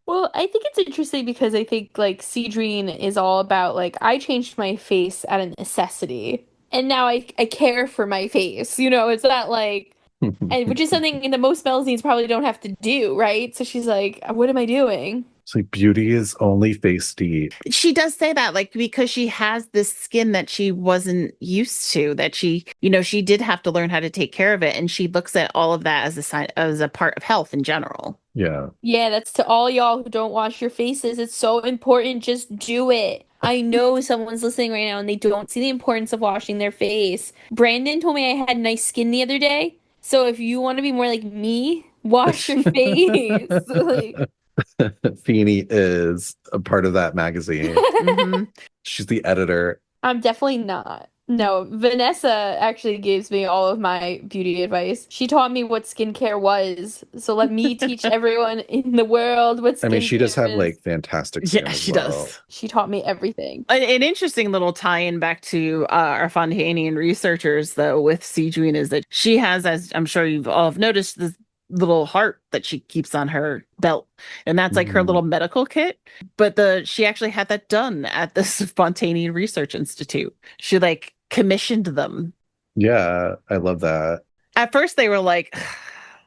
Well, I think it's interesting because I think like Sigewinne is all about like I changed my face out of necessity and now I care for my face. It's not like and which is something the most Melusines probably don't have to do, right? So she's like, what am I doing? It's like beauty is only face deep. She does say that, like, because she has this skin that she wasn't used to, that she did have to learn how to take care of it. And she looks at all of that as a sign, as a part of health in general. Yeah. Yeah, that's to all y'all who don't wash your faces. It's so important. Just do it. I know someone's listening right now and they don't see the importance of washing their face. Brandon told me I had nice skin the other day. So if you want to be more like me, wash your face. Like, Feeny is a part of that magazine. She's the editor. I'm definitely not. No, Vanessa actually gives me all of my beauty advice. She taught me what skincare was. So let me teach everyone in the world what skincare is. I mean, she does have like fantastic skin. Yeah, she well. does. She taught me everything. An interesting little tie-in back to our Fontaine researchers, though, with Sigewinne is that she has, as I'm sure you've all have noticed, this little heart that she keeps on her belt, and that's like her little medical kit. But she actually had that done at this Fontaine Research Institute. She like commissioned them. Yeah, I love that. At first they were like,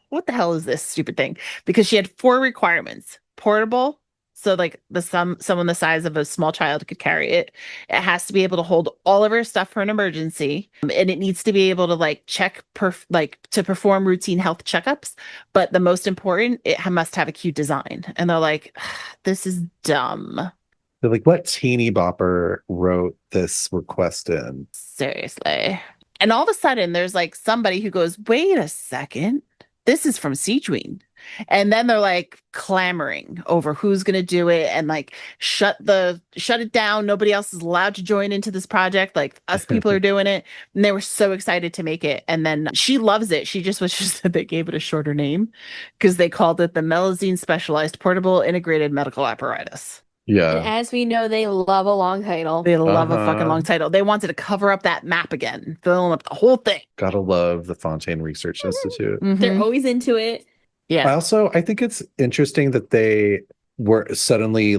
what the hell is this stupid thing? Because she had 4 requirements: portable, so like someone the size of a small child could carry it. It has to be able to hold all of her stuff for an emergency, and it needs to be able to like check to perform routine health checkups. But the most important, it must have a cute design. And they're like, this is dumb. They're like, what teeny bopper wrote this request in? Seriously. And all of a sudden, there's like somebody who goes, wait a second, this is from Sigewinne. And then they're like clamoring over who's going to do it and like shut it down. Nobody else is allowed to join into this project. Like us people are doing it. And they were so excited to make it. And then she loves it. She just wishes that they gave it a shorter name because they called it the Melusine Specialized Portable Integrated Medical Apparatus. Yeah. And as we know, they love a long title. They love a fucking long title. They wanted to cover up that map again, filling up the whole thing. Gotta love the Fontaine Research Institute. They're always into it. Yeah. I think it's interesting that they were suddenly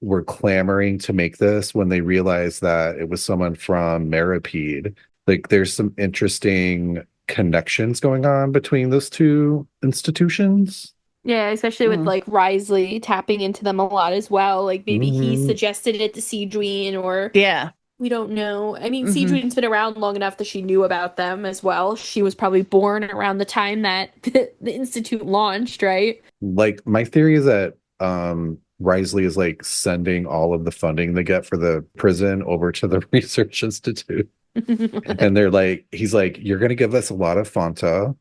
were clamoring to make this when they realized that it was someone from Meropide. Like there's some interesting connections going on between those two institutions. Yeah, especially with like Wriothesley tapping into them a lot as well. Like maybe he suggested it to Sigewinne, or we don't know. I mean, Sigewinne's been around long enough that she knew about them as well. She was probably born around the time that the institute launched, right? Like my theory is that Wriothesley is like sending all of the funding they get for the prison over to the research institute. And they're like, he's like, you're going to give us a lot of Fanta.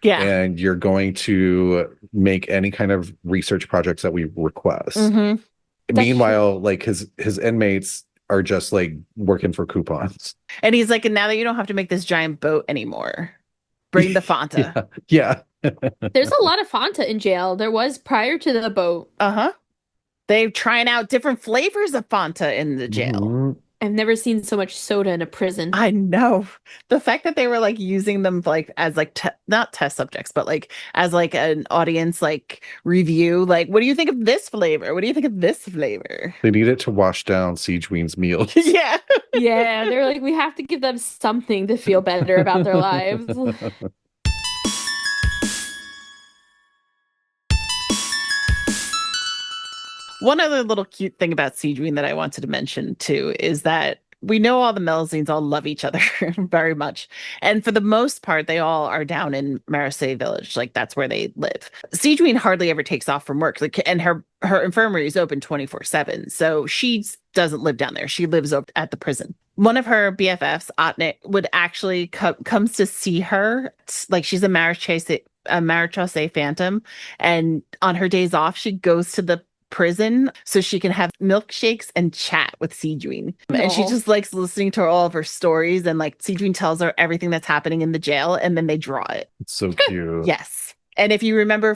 Yeah. And you're going to make any kind of research projects that we request. Mm-hmm. Meanwhile, like his inmates are just like working for coupons. And he's like, and now that you don't have to make this giant boat anymore, bring the Fanta. Yeah. There's a lot of Fanta in jail. There was prior to the boat. Uh-huh. They're trying out different flavors of Fanta in the jail. Mm-hmm. I've never seen so much soda in a prison. I know. The fact that they were like using them like as like not test subjects, but like as like an audience like review. Like, what do you think of this flavor? What do you think of this flavor? They need it to wash down Sigewinne's meals. Yeah. Yeah, they're like, we have to give them something to feel better about their lives. One other little cute thing about Sigewinne that I wanted to mention too is that we know all the Melusines all love each other very much. And for the most part, they all are down in Melusine village. Like that's where they live. Sigewinne hardly ever takes off from work. Like, and her infirmary is open 24/7. So she doesn't live down there. She lives over at the prison. One of her BFFs, Otnik, would actually comes to see her. Like she's a Marechaussee phantom. And on her days off, she goes to the prison so she can have milkshakes and chat with Sigewinne. And she just likes listening to all of her stories, and like Sigewinne tells her everything that's happening in the jail, and then they draw it. It's so cute. Yes. And if you remember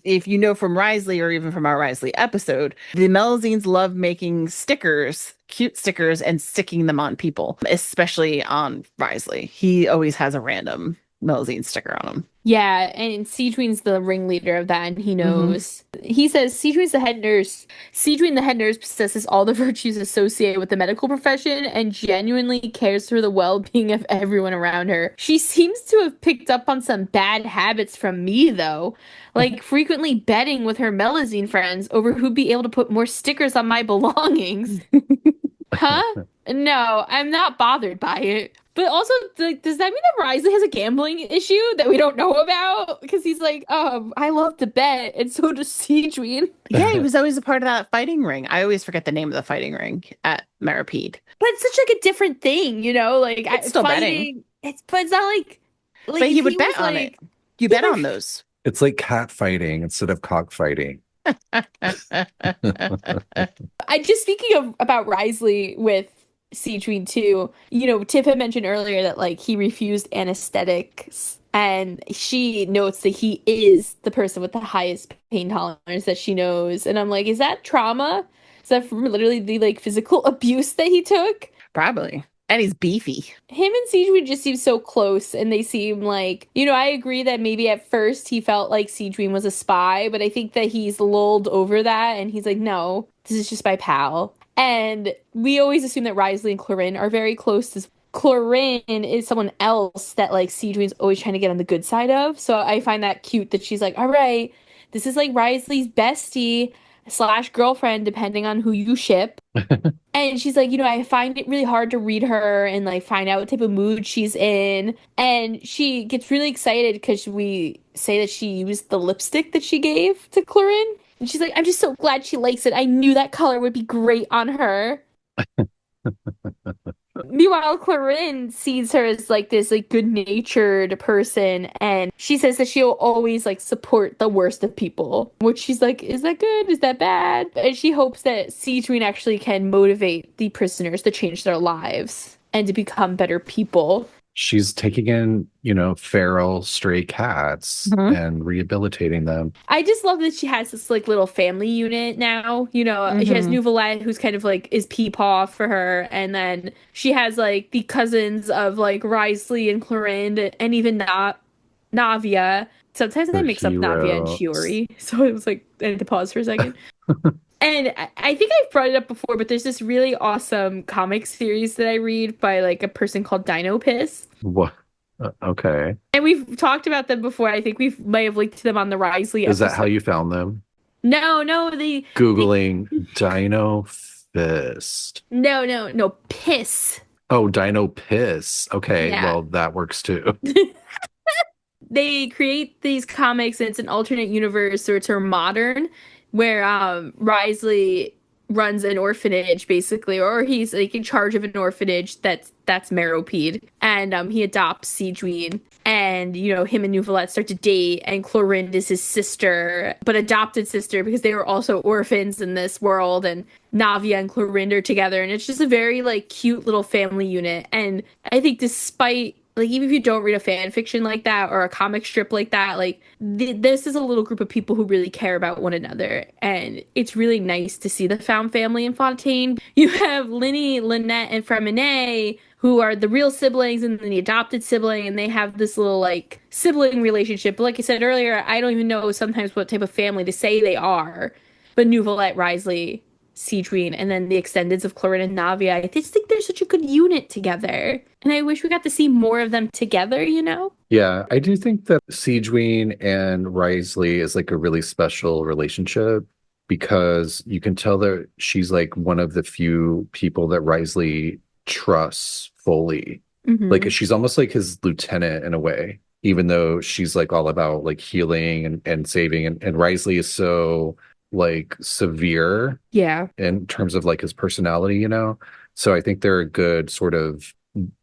if you know from Wriothesley or even from our Wriothesley episode, the Melusines love making stickers, cute stickers, and sticking them on people, especially on Wriothesley. He always has a random Melusine sticker on him. Yeah, and Sigewinne's the ringleader of that, and he knows. He says Sigewinne's the head nurse. Sigewinne, the head nurse, possesses all the virtues associated with the medical profession and genuinely cares for the well-being of everyone around her. She seems to have picked up on some bad habits from me, though, like frequently betting with her Melusine friends over who'd be able to put more stickers on my belongings. Huh? No, I'm not bothered by it. But also, like, does that mean that Wriothesley has a gambling issue that we don't know about? Because he's like, oh, I love to bet, and so does Sigewinne. Yeah, he was always a part of that fighting ring. I always forget the name of the fighting ring at Meropide. But it's such like a different thing, you know? Like, It's still fighting. But it's not like but he would bet on it. You bet on those. It's like cat fighting instead of cock fighting. I just speaking about Wriothesley with Sigewinne too, you know, Tiff had mentioned earlier that like he refused anesthetics, and she notes that he is the person with the highest pain tolerance that she knows. And I'm like, is that trauma? Is that from literally the like physical abuse that he took? Probably. And he's beefy. Him and Sigewinne just seem so close, and they seem like, you know, I agree that maybe at first he felt like Sigewinne was a spy, but I think that he's lulled over that, and he's like, no, this is just my pal. And we always assume that Wriothesley and Clorinde are very close. Clorinde is someone else that like Sigewinne's always trying to get on the good side of. So I find that cute that she's like, all right, this is like Wriothesley's bestie / girlfriend, depending on who you ship. And she's like, you know, I find it really hard to read her and like find out what type of mood she's in. And she gets really excited because we say that she used the lipstick that she gave to Clorinde. And she's like, I'm just so glad she likes it. I knew that color would be great on her. Meanwhile, Clorinde sees her as like this like good-natured person, and she says that she'll always like support the worst of people, which she's like, is that good? Is that bad? And she hopes that Sigewinne actually can motivate the prisoners to change their lives and to become better people. She's taking in, you know, feral stray cats and rehabilitating them. I just love that she has this like little family unit now. You know, she has Neuvillette, who's kind of like is Peepaw for her, and then she has like the cousins of like Wriothesley and Clorinde, and even Navia. Sometimes I mix up Navia and Shiori, so it was like I had to pause for a second. And I think I've brought it up before, but there's this really awesome comic series that I read by like a person called Dino Piss. What? Okay. And we've talked about them before. I think we may have linked to them on the Wriothesley episode. Is that how you found them? No, Googling Dino Fist. No, Piss. Oh, Dino Piss. Okay, Yeah. well, that works too. They create these comics, and it's an alternate universe, so it's more modern. where Wriothesley runs an orphanage basically, or he's like in charge of an orphanage that's Meropide, and he adopts Sigewinne, and him and Neuvillette start to date, and Clorinde is his sister, but adopted sister because they were also orphans in this world, and Navia and Clorinde are together, and it's just a very like cute little family unit. And I think despite like even if you don't read a fan fiction like that or a comic strip like that, like this is a little group of people who really care about one another, and it's really nice to see the found family in Fontaine. You have Linny, Lynette, and Freminet, who are the real siblings and then the adopted sibling, and they have this little like sibling relationship. But like I said earlier, I don't even know sometimes what type of family to say they are. But Neuvillette, Wriothesley, Sigewinne, and then the extendeds of Clorinde and Navia. I just think they're such a good unit together. And I wish we got to see more of them together, Yeah, I do think that Sigewinne and Wriothesley is like a really special relationship because you can tell that she's like one of the few people that Wriothesley trusts fully. Like she's almost like his lieutenant in a way, even though she's like all about like healing and saving. And Wriothesley is so like severe in terms of like his personality, so I think they're a good sort of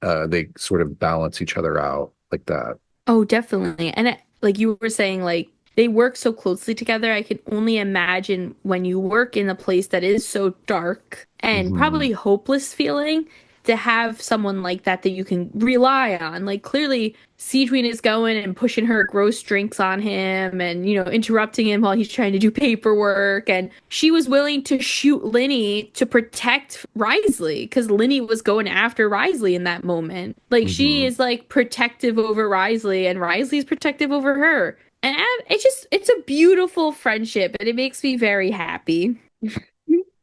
they sort of balance each other out like that. Oh, definitely. And like you were saying, like they work so closely together. I can only imagine when you work in a place that is so dark and probably hopeless feeling, to have someone like that you can rely on. Like clearly Sigewinne is going and pushing her gross drinks on him and, interrupting him while he's trying to do paperwork. And she was willing to shoot Linny to protect Wriothesley because Linny was going after Wriothesley in that moment. Like she is like protective over Wriothesley and Wriothesley is protective over her. And it's a beautiful friendship and it makes me very happy.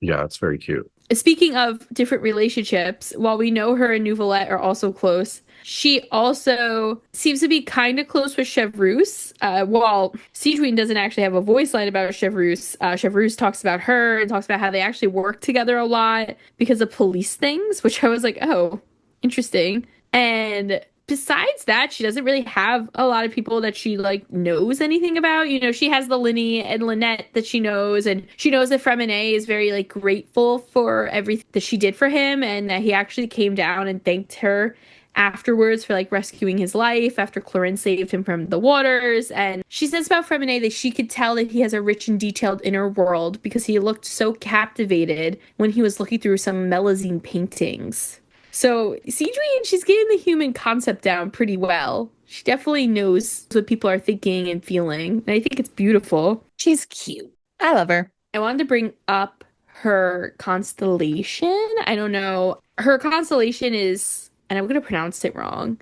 Yeah, it's very cute. Speaking of different relationships, while we know her and Neuvillette are also close, she also seems to be kind of close with Chevreuse. While Sigewinne doesn't actually have a voice line about Chevreuse, Chevreuse talks about her and talks about how they actually work together a lot because of police things, which I was like, oh, interesting. And besides that, she doesn't really have a lot of people that she like knows anything about. She has the Linny and Lynette that she knows, and she knows that Freminet is very like grateful for everything that she did for him, and that he actually came down and thanked her afterwards for like rescuing his life after Clorinde saved him from the waters. And she says about Freminet that she could tell that he has a rich and detailed inner world because he looked so captivated when he was looking through some Melusine paintings. So Sigewinne, she's getting the human concept down pretty well. She definitely knows what people are thinking and feeling. And I think it's beautiful. She's cute. I love her. I wanted to bring up her constellation. I don't know. Her constellation is, and I'm going to pronounce it wrong,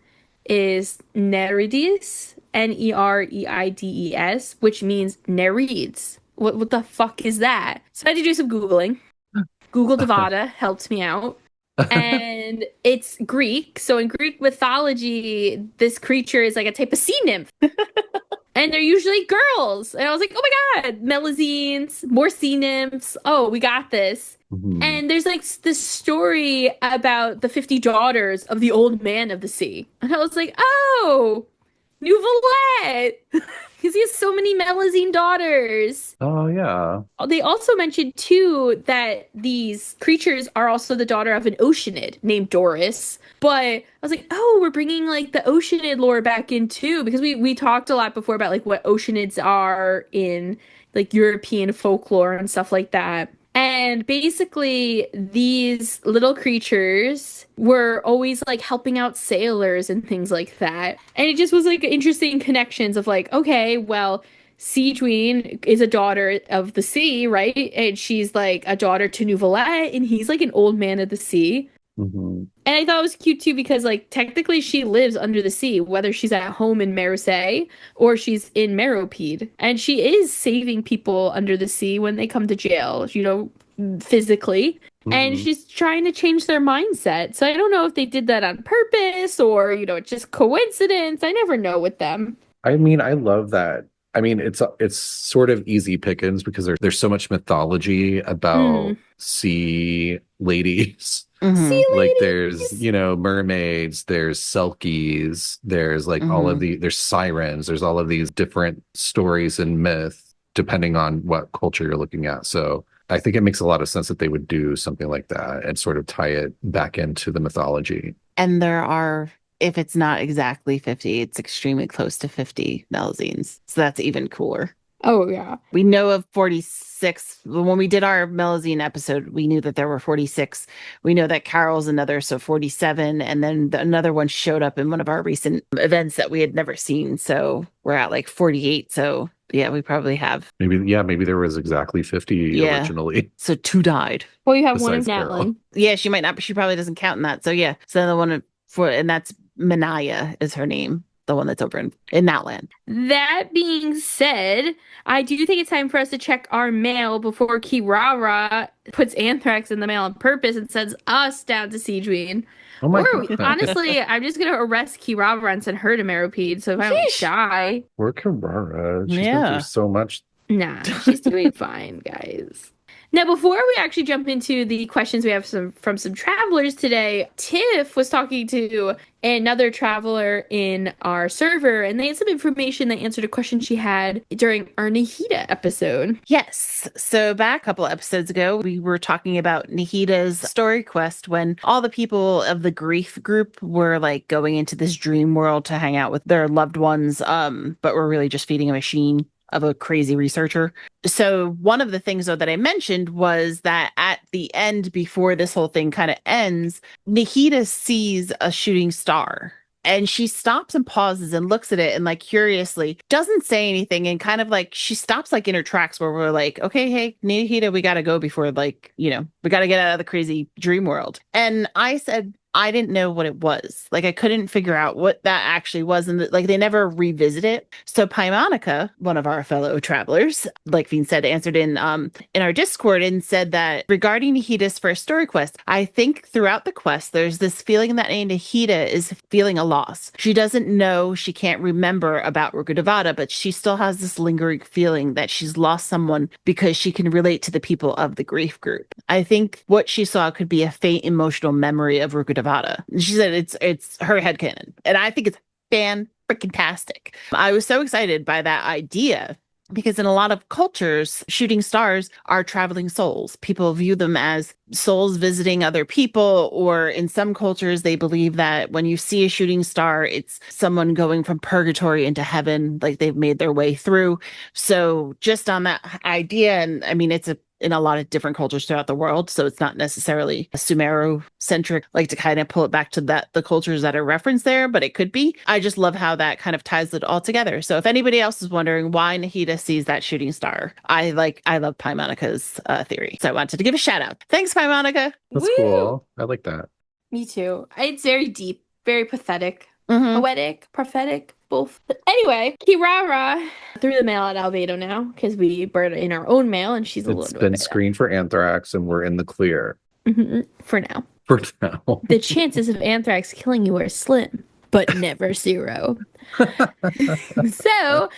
is Nereides, Nereides, which means Nereids. What the fuck is that? So I had to do some Googling. Google Devada helped me out. And it's Greek. So in Greek mythology, this creature is like a type of sea nymph. And they're usually girls. And I was like, oh my God, Melusines, more sea nymphs. Oh, we got this. And there's like this story about the 50 daughters of the old man of the sea. And I was like, oh, Neuvillette. Because he has so many Melusine daughters. Oh, yeah. They also mentioned, too, that these creatures are also the daughter of an Oceanid named Doris. But I was like, oh, we're bringing, like, the Oceanid lore back in, too. Because we talked a lot before about, like, what Oceanids are in, like, European folklore and stuff like that. And basically, these little creatures were always like helping out sailors and things like that. And it just was like interesting connections of like, okay, well, Sigewinne is a daughter of the sea, right? And she's like a daughter to Neuvillette, and he's like an old man of the sea. And I thought it was cute too because like technically she lives under the sea, whether she's at home in Melusine or she's in Meropide, and she is saving people under the sea when they come to jail, physically. And she's trying to change their mindset. So I don't know if they did that on purpose or it's just coincidence. I never know with them. I mean, I love that. I mean, it's sort of easy pickings because there's so much mythology about sea ladies. Sea Like ladies. there's, mermaids, there's selkies, there's like all of there's sirens, there's all of these different stories and myth depending on what culture you're looking at. So I think it makes a lot of sense that they would do something like that and sort of tie it back into the mythology. And there are, if it's not exactly 50, it's extremely close to 50 Melusines. So that's even cooler. Oh, yeah. We know of 46. When we did our Melusine episode, we knew that there were 46. We know that Carol's another, so 47. And then another one showed up in one of our recent events that we had never seen. So we're at like 48. So yeah, we probably have. Maybe there was exactly 50 originally. So 2 died. Well, you have one in Besides Carol. Natlan. Yeah, she might not, but she probably doesn't count in that. So yeah. So the one and that's Manaya is her name. The one that's over in Natlan. That being said, I do think it's time for us to check our mail before Kirara puts Anthrax in the mail on purpose and sends us down to Sigewinne. Oh my Or, God. honestly, I'm just going to arrest Kirara and send her to Meropide, so if I don't die. Poor Kirara. She's been Yeah. through so much. Nah, she's doing fine, guys. Now, before we actually jump into the questions we have from some travelers today, Tiff was talking to another traveler in our server, and they had some information that answered a question she had during our Nahida episode. Yes. So back a couple episodes ago, we were talking about Nahida's story quest when all the people of the grief group were like going into this dream world to hang out with their loved ones, but were really just feeding a machine of a crazy researcher. So one of the things though that I mentioned was that at the end, before this whole thing kind of ends, Nahida sees a shooting star. And she stops and pauses and looks at it and like curiously doesn't say anything, and kind of like she stops like in her tracks where we're like, okay, hey, Nahida, we got to go before like, we got to get out of the crazy dream world. And I said, I didn't know what it was. Like I couldn't figure out what that actually was. And like they never revisit it. So Paimonica, one of our fellow travelers, like Fiend said, answered in our Discord and said that regarding Nahida's first story quest, I think throughout the quest, there's this feeling that Nahida is feeling a loss. She doesn't know, she can't remember about Rukkhadevata, but she still has this lingering feeling that she's lost someone because she can relate to the people of the grief group. I think what she saw could be a faint emotional memory of Rukkhadevata. She said it's her headcanon. And I think it's fan-freaking-tastic. I was so excited by that idea because in a lot of cultures, shooting stars are traveling souls. People view them as souls visiting other people, or in some cultures, they believe that when you see a shooting star, it's someone going from purgatory into heaven, like they've made their way through. So just on that idea, and I mean, it's in a lot of different cultures throughout the world. So it's not necessarily Sumeru-centric, like to kind of pull it back to the cultures that are referenced there, but it could be. I just love how that kind of ties it all together. So if anybody else is wondering why Nahida sees that shooting star, I love Paimonica's theory. So I wanted to give a shout out. Thanks, Paimonica. That's Woo! cool. I like that. Me too. It's very deep, very pathetic. Mhm. Poetic, prophetic, both. But anyway, Kirara threw the mail at Albedo now because we burned it in our own mail and she's a It's little been bit screened for anthrax and we're in the clear for now. for now. The chances of anthrax killing you are slim, but never zero. So,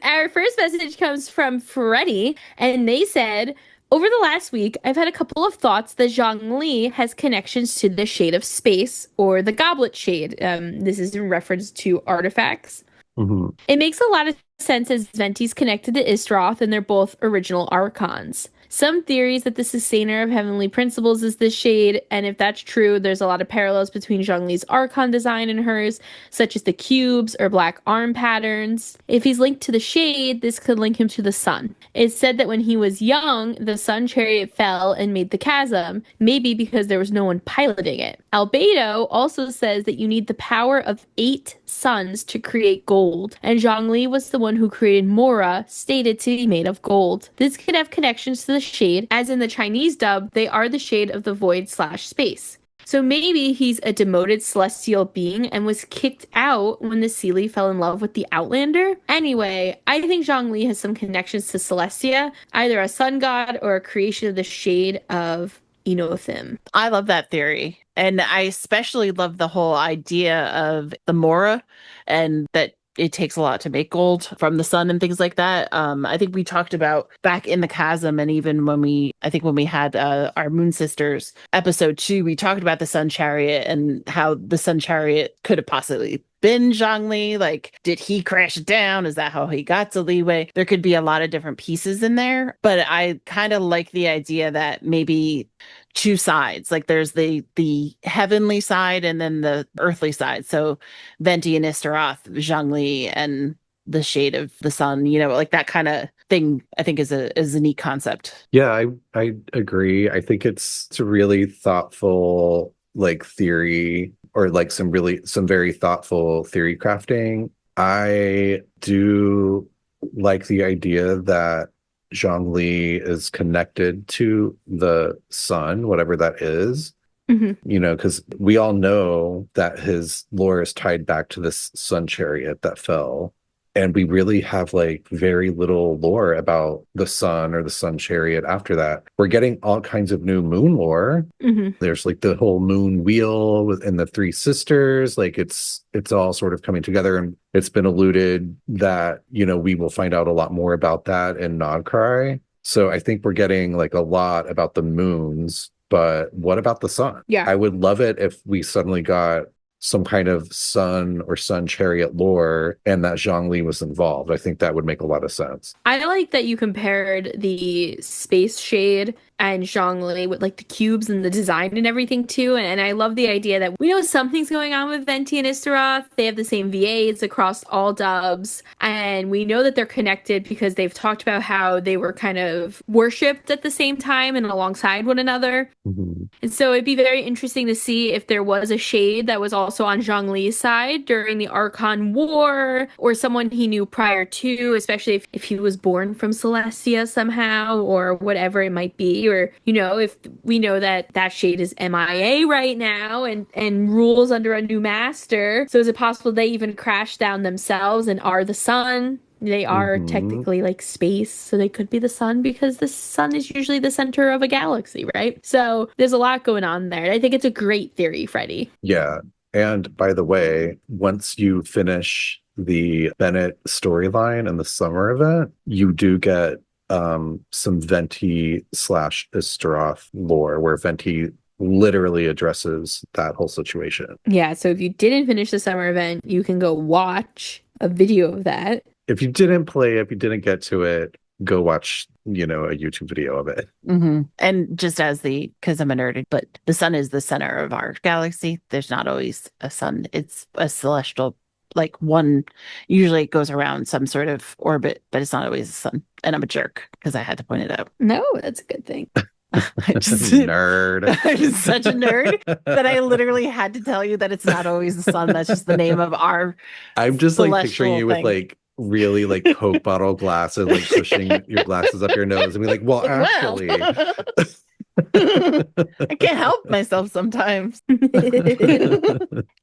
our first message comes from Freddie, and they said, over the last week, I've had a couple of thoughts that Zhongli has connections to the Shade of Space, or the Goblet Shade. This is in reference to artifacts. Mm-hmm. It makes a lot of sense as Venti's connected to Istroth, and they're both original archons. Some theories that the sustainer of heavenly principles is the Shade, and if that's true, there's a lot of parallels between Zhongli's archon design and hers, such as the cubes or black arm patterns. If he's linked to the Shade, this could link him to the sun. It's said that when he was young, the sun chariot fell and made the chasm, maybe because there was no one piloting it. Albedo also says that you need the power of 8 suns to create gold, and Zhongli was the one who created Mora, stated to be made of gold. This could have connections to the Shade, as in the Chinese dub, they are the shade of the void/space. So maybe he's a demoted celestial being and was kicked out when the Seelie fell in love with the Outlander. Anyway, I think Zhongli has some connections to Celestia, either a sun god or a creation of the Shade of Enothim. I love that theory. And I especially love the whole idea of the Mora, and that it takes a lot to make gold from the sun and things like that. I think we talked about back in the chasm, and even when we had our Moon Sisters episode 2, we talked about the Sun Chariot and how the Sun Chariot could have possibly been Zhongli. Like, did he crash it down? Is that how he got to Liyue? There could be a lot of different pieces in there, but I kind of like the idea that maybe two sides, like there's the heavenly side and then the earthly side. So Venti and Istaroth, Zhongli, and the shade of the sun, like that kind of thing, I think is a neat concept. Yeah, I agree. I think it's a really thoughtful like theory, or like some very thoughtful theory crafting. I do like the idea that Zhongli is connected to the sun, whatever that is. Because we all know that his lore is tied back to this sun chariot that fell. And we really have like very little lore about the sun or the sun chariot after that. We're getting all kinds of new moon lore. There's like the whole moon wheel and the three sisters. Like it's all sort of coming together. And it's been alluded that, we will find out a lot more about that in Nodcry. So I think we're getting like a lot about the moons. But what about the sun? Yeah. I would love it if we suddenly got some kind of sun or sun chariot lore and that Zhongli was involved. I think that would make a lot of sense. I like that you compared the space shade and Zhongli with like the cubes and the design and everything too. And I love the idea that we know something's going on with Venti and Istaroth. They have the same VAs across all dubs. And we know that they're connected because they've talked about how they were kind of worshipped at the same time and alongside one another. And so it'd be very interesting to see if there was a shade that was also on Zhongli's side during the Archon War, or someone he knew prior to, especially if he was born from Celestia somehow, or whatever it might be. Or, if we know that shade is MIA right now and rules under a new master. So is it possible they even crash down themselves and are the sun? They are technically like space, so they could be the sun because the sun is usually the center of a galaxy, right? So there's a lot going on there. I think it's a great theory, Freddie. Yeah. And by the way, once you finish the Bennett storyline and the summer event, you do get some Venti / Istaroth lore where Venti literally addresses that whole situation. Yeah, so if you didn't finish the summer event, you can go watch a video of that. If you didn't get to it, go watch, a YouTube video of it. And just because I'm a nerd, but the sun is the center of our galaxy. There's not always a sun. It's a celestial, like one, usually it goes around some sort of orbit, but it's not always the sun. And I'm a jerk because I had to point it out. No, that's a good thing. Nerd. I'm such a nerd that I literally had to tell you that it's not always the sun. That's just the name of our I'm just like picturing you with like really like Coke bottle glasses, like pushing your glasses up your nose and be like, well, actually. I can't help myself sometimes.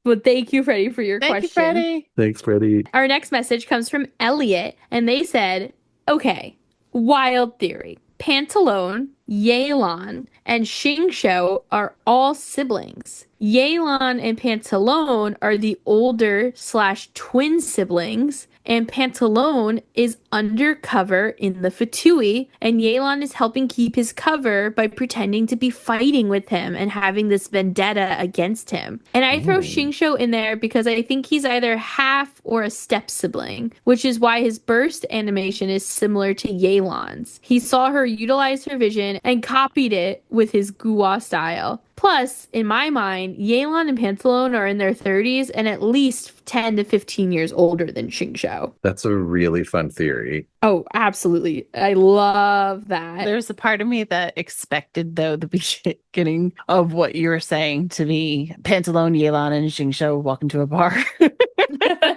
Well, thank you, Freddie, for your question. Thank you, Freddie. Thanks, Freddie. Our next message comes from Elliot, and they said, okay, wild theory. Pantalone, Yelan, and Xingqiu are all siblings. Yelan and Pantalone are the older / twin siblings, and Pantalone is undercover in the Fatui, and Yelan is helping keep his cover by pretending to be fighting with him and having this vendetta against him. And I throw Xingqiu in there because I think he's either half or a step sibling, which is why his burst animation is similar to Yelan's. He saw her utilize her vision and copied it with his Gua style. Plus, in my mind, Yelan and Pantalone are in their 30s and at least 10 to 15 years older than Xingqiu. That's a really fun theory. Oh, absolutely. I love that. There's a part of me that expected, though, the beginning of what you were saying to be Pantalone, Yelan, and Xingqiu walk into a bar. I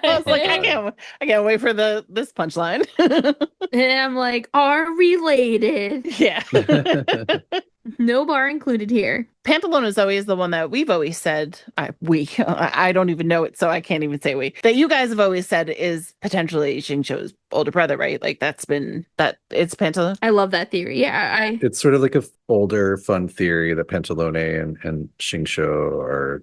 was like, I can't wait for this punchline. And I'm like, are related. Yeah. No bar included here. Pantalone is always the one that we've always said, I don't even know it, so I can't even say we, that you guys have always said is potentially Xingqiu's older brother, right? Like it's Pantalone. I love that theory. Yeah. It's sort of like a older fun theory that Pantalone and Xingqiu are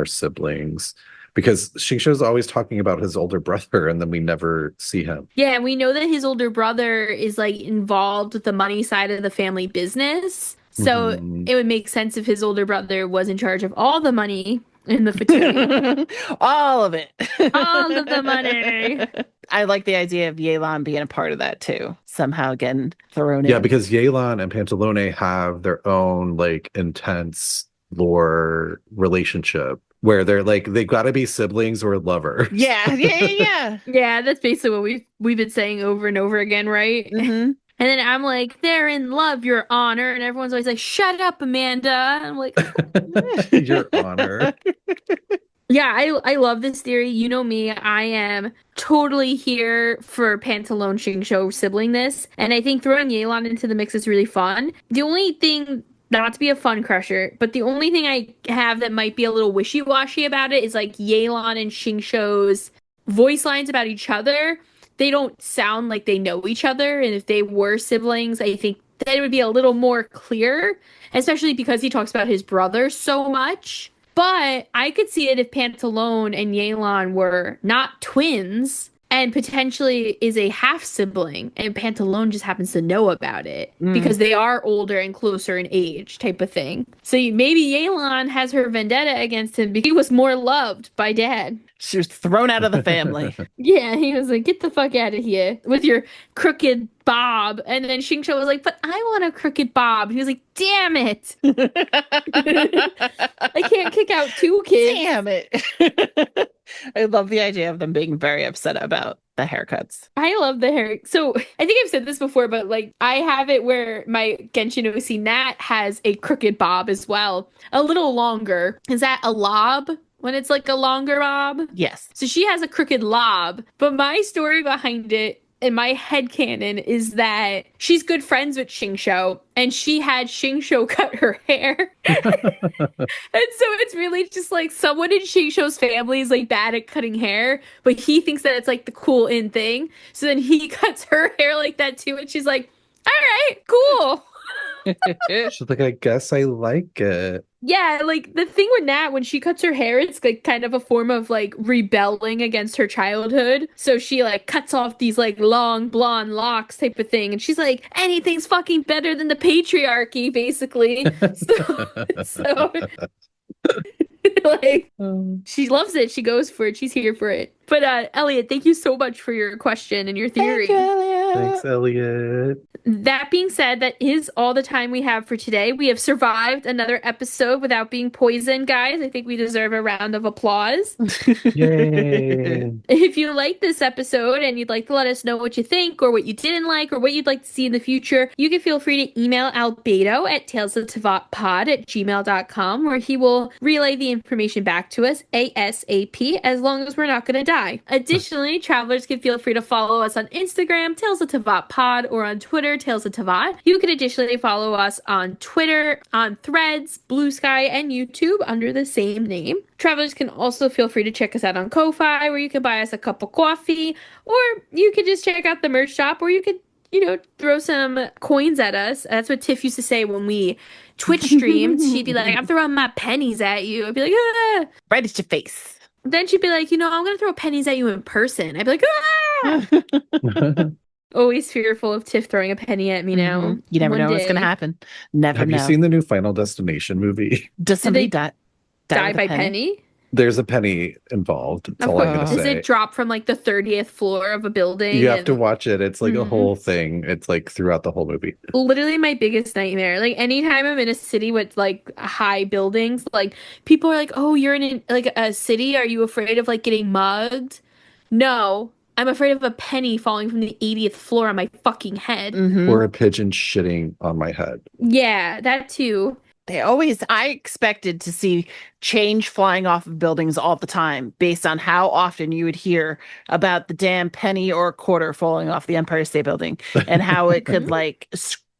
siblings. because Shingsho's always talking about his older brother, and then we never see him. Yeah, and we know that his older brother is like involved with the money side of the family business. So it would make sense if his older brother was in charge of all the money in the fraternity. All of it. All of the money. I like the idea of Yelan being a part of that too. Somehow again thrown in. Yeah, because Yelan and Pantalone have their own like intense lore relationship where they're like they've got to be siblings or lovers. Yeah. Yeah, that's basically what we've been saying over and over again, right? Mm-hmm. And then I'm like, they're in love, Your Honor. And everyone's always like, shut up, Amanda. I'm like, Your Honor. yeah, I love this theory. You know me, I am totally here for Pantalone Shingsho sibling this. And I think throwing Yelan into the mix is really fun. The only thing, not to be a fun crusher, but the only thing I have that might be a little wishy-washy about it is like Yelan and Shingsho's voice lines about each other. They don't sound like they know each other. And if they were siblings, I think that it would be a little more clear, especially because he talks about his brother so much. But I could see it if Pantalone and Yelan were not twins and potentially is a half sibling, and Pantalone just happens to know about it because they are older and closer in age type of thing. So maybe Yelan has her vendetta against him because he was more loved by Dad. She was thrown out of the family. Yeah, he was like, get the fuck out of here with your crooked bob. And then Shingsho was like, but I want a crooked bob. He was like, damn it. I can't kick out two kids. Damn it. I love the idea of them being very upset about the haircuts. I love the hair. So I think I've said this before, but like I have it where my Genshin OC Nat has a crooked bob as well. A little longer. Is that a lob? When it's like a longer bob? Yes. So she has a crooked lob, but my story behind it in my headcanon is that she's good friends with Shingsho, and she had Shingsho cut her hair. And so it's really just like someone in Shingsho's family is like bad at cutting hair, but he thinks that it's like the cool in thing. So then he cuts her hair like that too, and she's like, all right, cool. She's like, I guess I like it. Yeah, like the thing with Nat, when she cuts her hair, it's like kind of a form of like rebelling against her childhood. So she like cuts off these like long blonde locks type of thing. And she's like, anything's fucking better than the patriarchy, basically. So like she loves it. She goes for it. She's here for it. But Elliot, thank you so much for your question and your theory. Thanks, Elliot. That being said, that is all the time we have for today. We have survived another episode without being poisoned, guys. I think we deserve a round of applause. Yay. If you liked this episode and you'd like to let us know what you think or what you didn't like or what you'd like to see in the future, you can feel free to email Albedo at talesofteyvatpod@gmail.com, where he will relay the information back to us ASAP, as long as we're not going to die. Additionally, travelers can feel free to follow us on Instagram, Tales of Teyvat Pod, or on Twitter, Tales of Teyvat. You can additionally follow us on Twitter, on Threads, Blue Sky, and YouTube under the same name. Travelers can also feel free to check us out on Ko-Fi, where you can buy us a cup of coffee, or you could just check out the merch shop, or you could, throw some coins at us. That's what Tiff used to say when we Twitch streamed. She'd be like, I'm throwing my pennies at you. I'd be like, ah. Right at your face. Then she'd be like, I'm going to throw pennies at you in person. I'd be like, ah. Always fearful of Tiff throwing a penny at me now. Mm-hmm. You never know what's going to happen. Never know. Have you seen the new Final Destination movie? Does somebody die by penny? There's a penny involved. That's all I'm going to say. Does it drop from like the 30th floor of a building? You have to watch it. It's like a whole thing. It's like throughout the whole movie. Literally my biggest nightmare. Like anytime I'm in a city with like high buildings, like people are like, oh, you're in like a city. Are you afraid of like getting mugged? No. I'm afraid of a penny falling from the 80th floor on my fucking head. Mm-hmm. Or a pigeon shitting on my head. Yeah, that too. I expected to see change flying off of buildings all the time based on how often you would hear about the damn penny or quarter falling off the Empire State Building and how it could like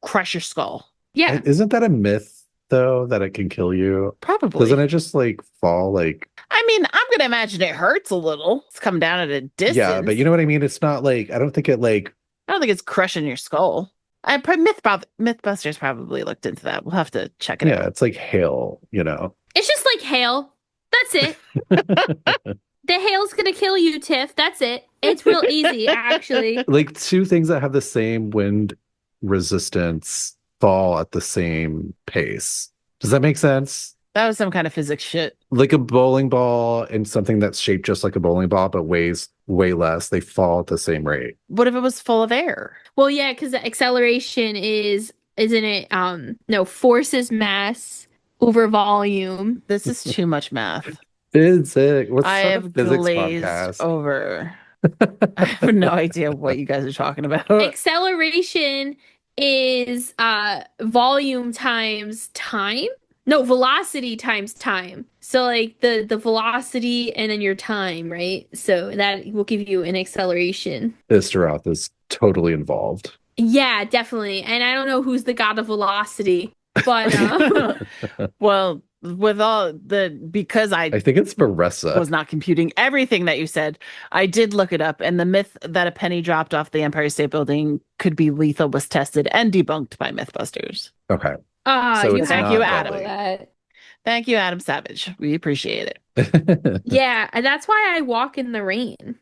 crush your skull. Yeah. Isn't that a myth though, that it can kill you? Probably. Doesn't it just like fall like... I mean, I'm going to imagine it hurts a little. It's come down at a distance. Yeah, but you know what I mean? It's not like, I don't think it's crushing your skull. Mythbusters probably looked into that. We'll have to check it out. Yeah, it's like hail, It's just like hail. That's it. The hail's gonna kill you, Tiff. That's it. It's real easy, actually. Like two things that have the same wind resistance fall at the same pace. Does that make sense? That was some kind of physics shit. Like a bowling ball and something that's shaped just like a bowling ball but weighs way less, they fall at the same rate. What if it was full of air? Well, yeah, because the acceleration isn't it? No, force is mass over volume. This is too much math. Physics. What's I sort have of physics glazed podcast? over. I have no idea what you guys are talking about. Acceleration is volume times time. No, velocity times time. So like the velocity and then your time, right? So that will give you an acceleration. Istaroth is totally involved. Yeah, definitely. And I don't know who's the god of velocity, but Well, with all because I think it's Varessa. was not computing everything that you said, I did look it up, and the myth that a penny dropped off the Empire State Building could be lethal was tested and debunked by Mythbusters. Okay. So it's thank not you, deadly. Adam. Thank you, Adam Savage. We appreciate it. Yeah, and that's why I walk in the rain.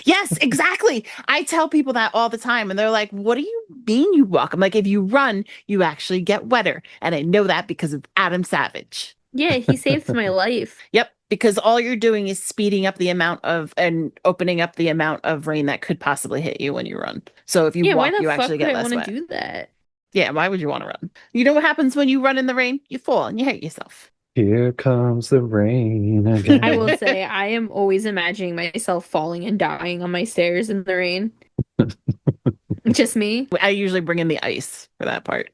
Yes, exactly. I tell people that all the time, and they're like, what do you mean you walk? I'm like, if you run, you actually get wetter. And I know that because of Adam Savage. Yeah, he saved my life. Yep, because all you're doing is speeding up the amount of and opening up the amount of rain that could possibly hit you when you run. So if you Yeah, why walk, the you fuck actually would get I less want wet. to do that? Yeah, why would you want to run? You know what happens when you run in the rain? You fall and you hurt yourself. Here comes the rain again. I will say, I am always imagining myself falling and dying on my stairs in the rain. Just me. I usually bring in the ice for that part.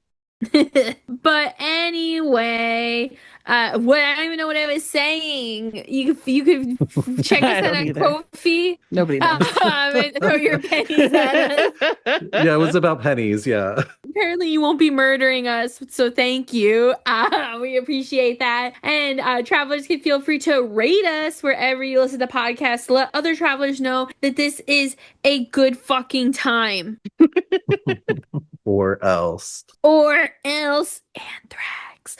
But anyway, what I don't even know what I was saying. You could check I us out don't on either. Ko-fi. Nobody knows. And throw your pennies at us. Yeah, it was about pennies. Yeah. Apparently, you won't be murdering us, so thank you. We appreciate that. And travelers can feel free to rate us wherever you listen to podcasts. Let other travelers know that this is a good fucking time. Or else. Or else anthrax.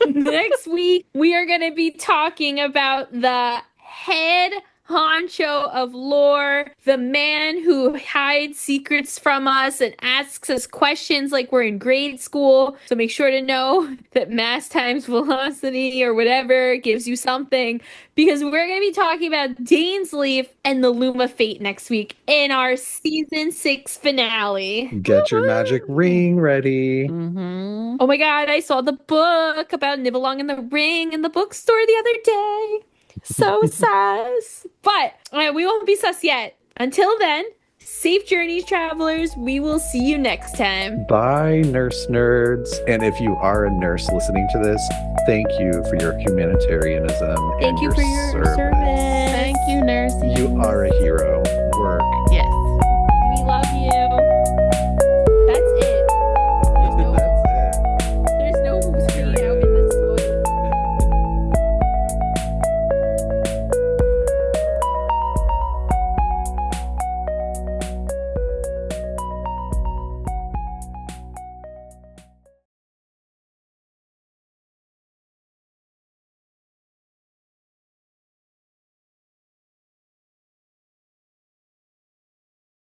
Next week, we are going to be talking about the head honcho of lore, the man who hides secrets from us and asks us questions like we're in grade school. So make sure to know that mass times velocity or whatever gives you something, because we're going to be talking about Dane's Leaf and the Luma Fate next week in our season 6 finale. Get your magic ring ready. Mm-hmm. Oh my god, I saw the book about Nibelung and the Ring in the bookstore the other day. So sus. But we won't be sus yet. Until then, safe journeys, travelers. We will see you next time. Bye, nurse nerds. And if you are a nurse listening to this, thank you for your humanitarianism. Thank and you for your service. Thank you, nurse. You are a hero.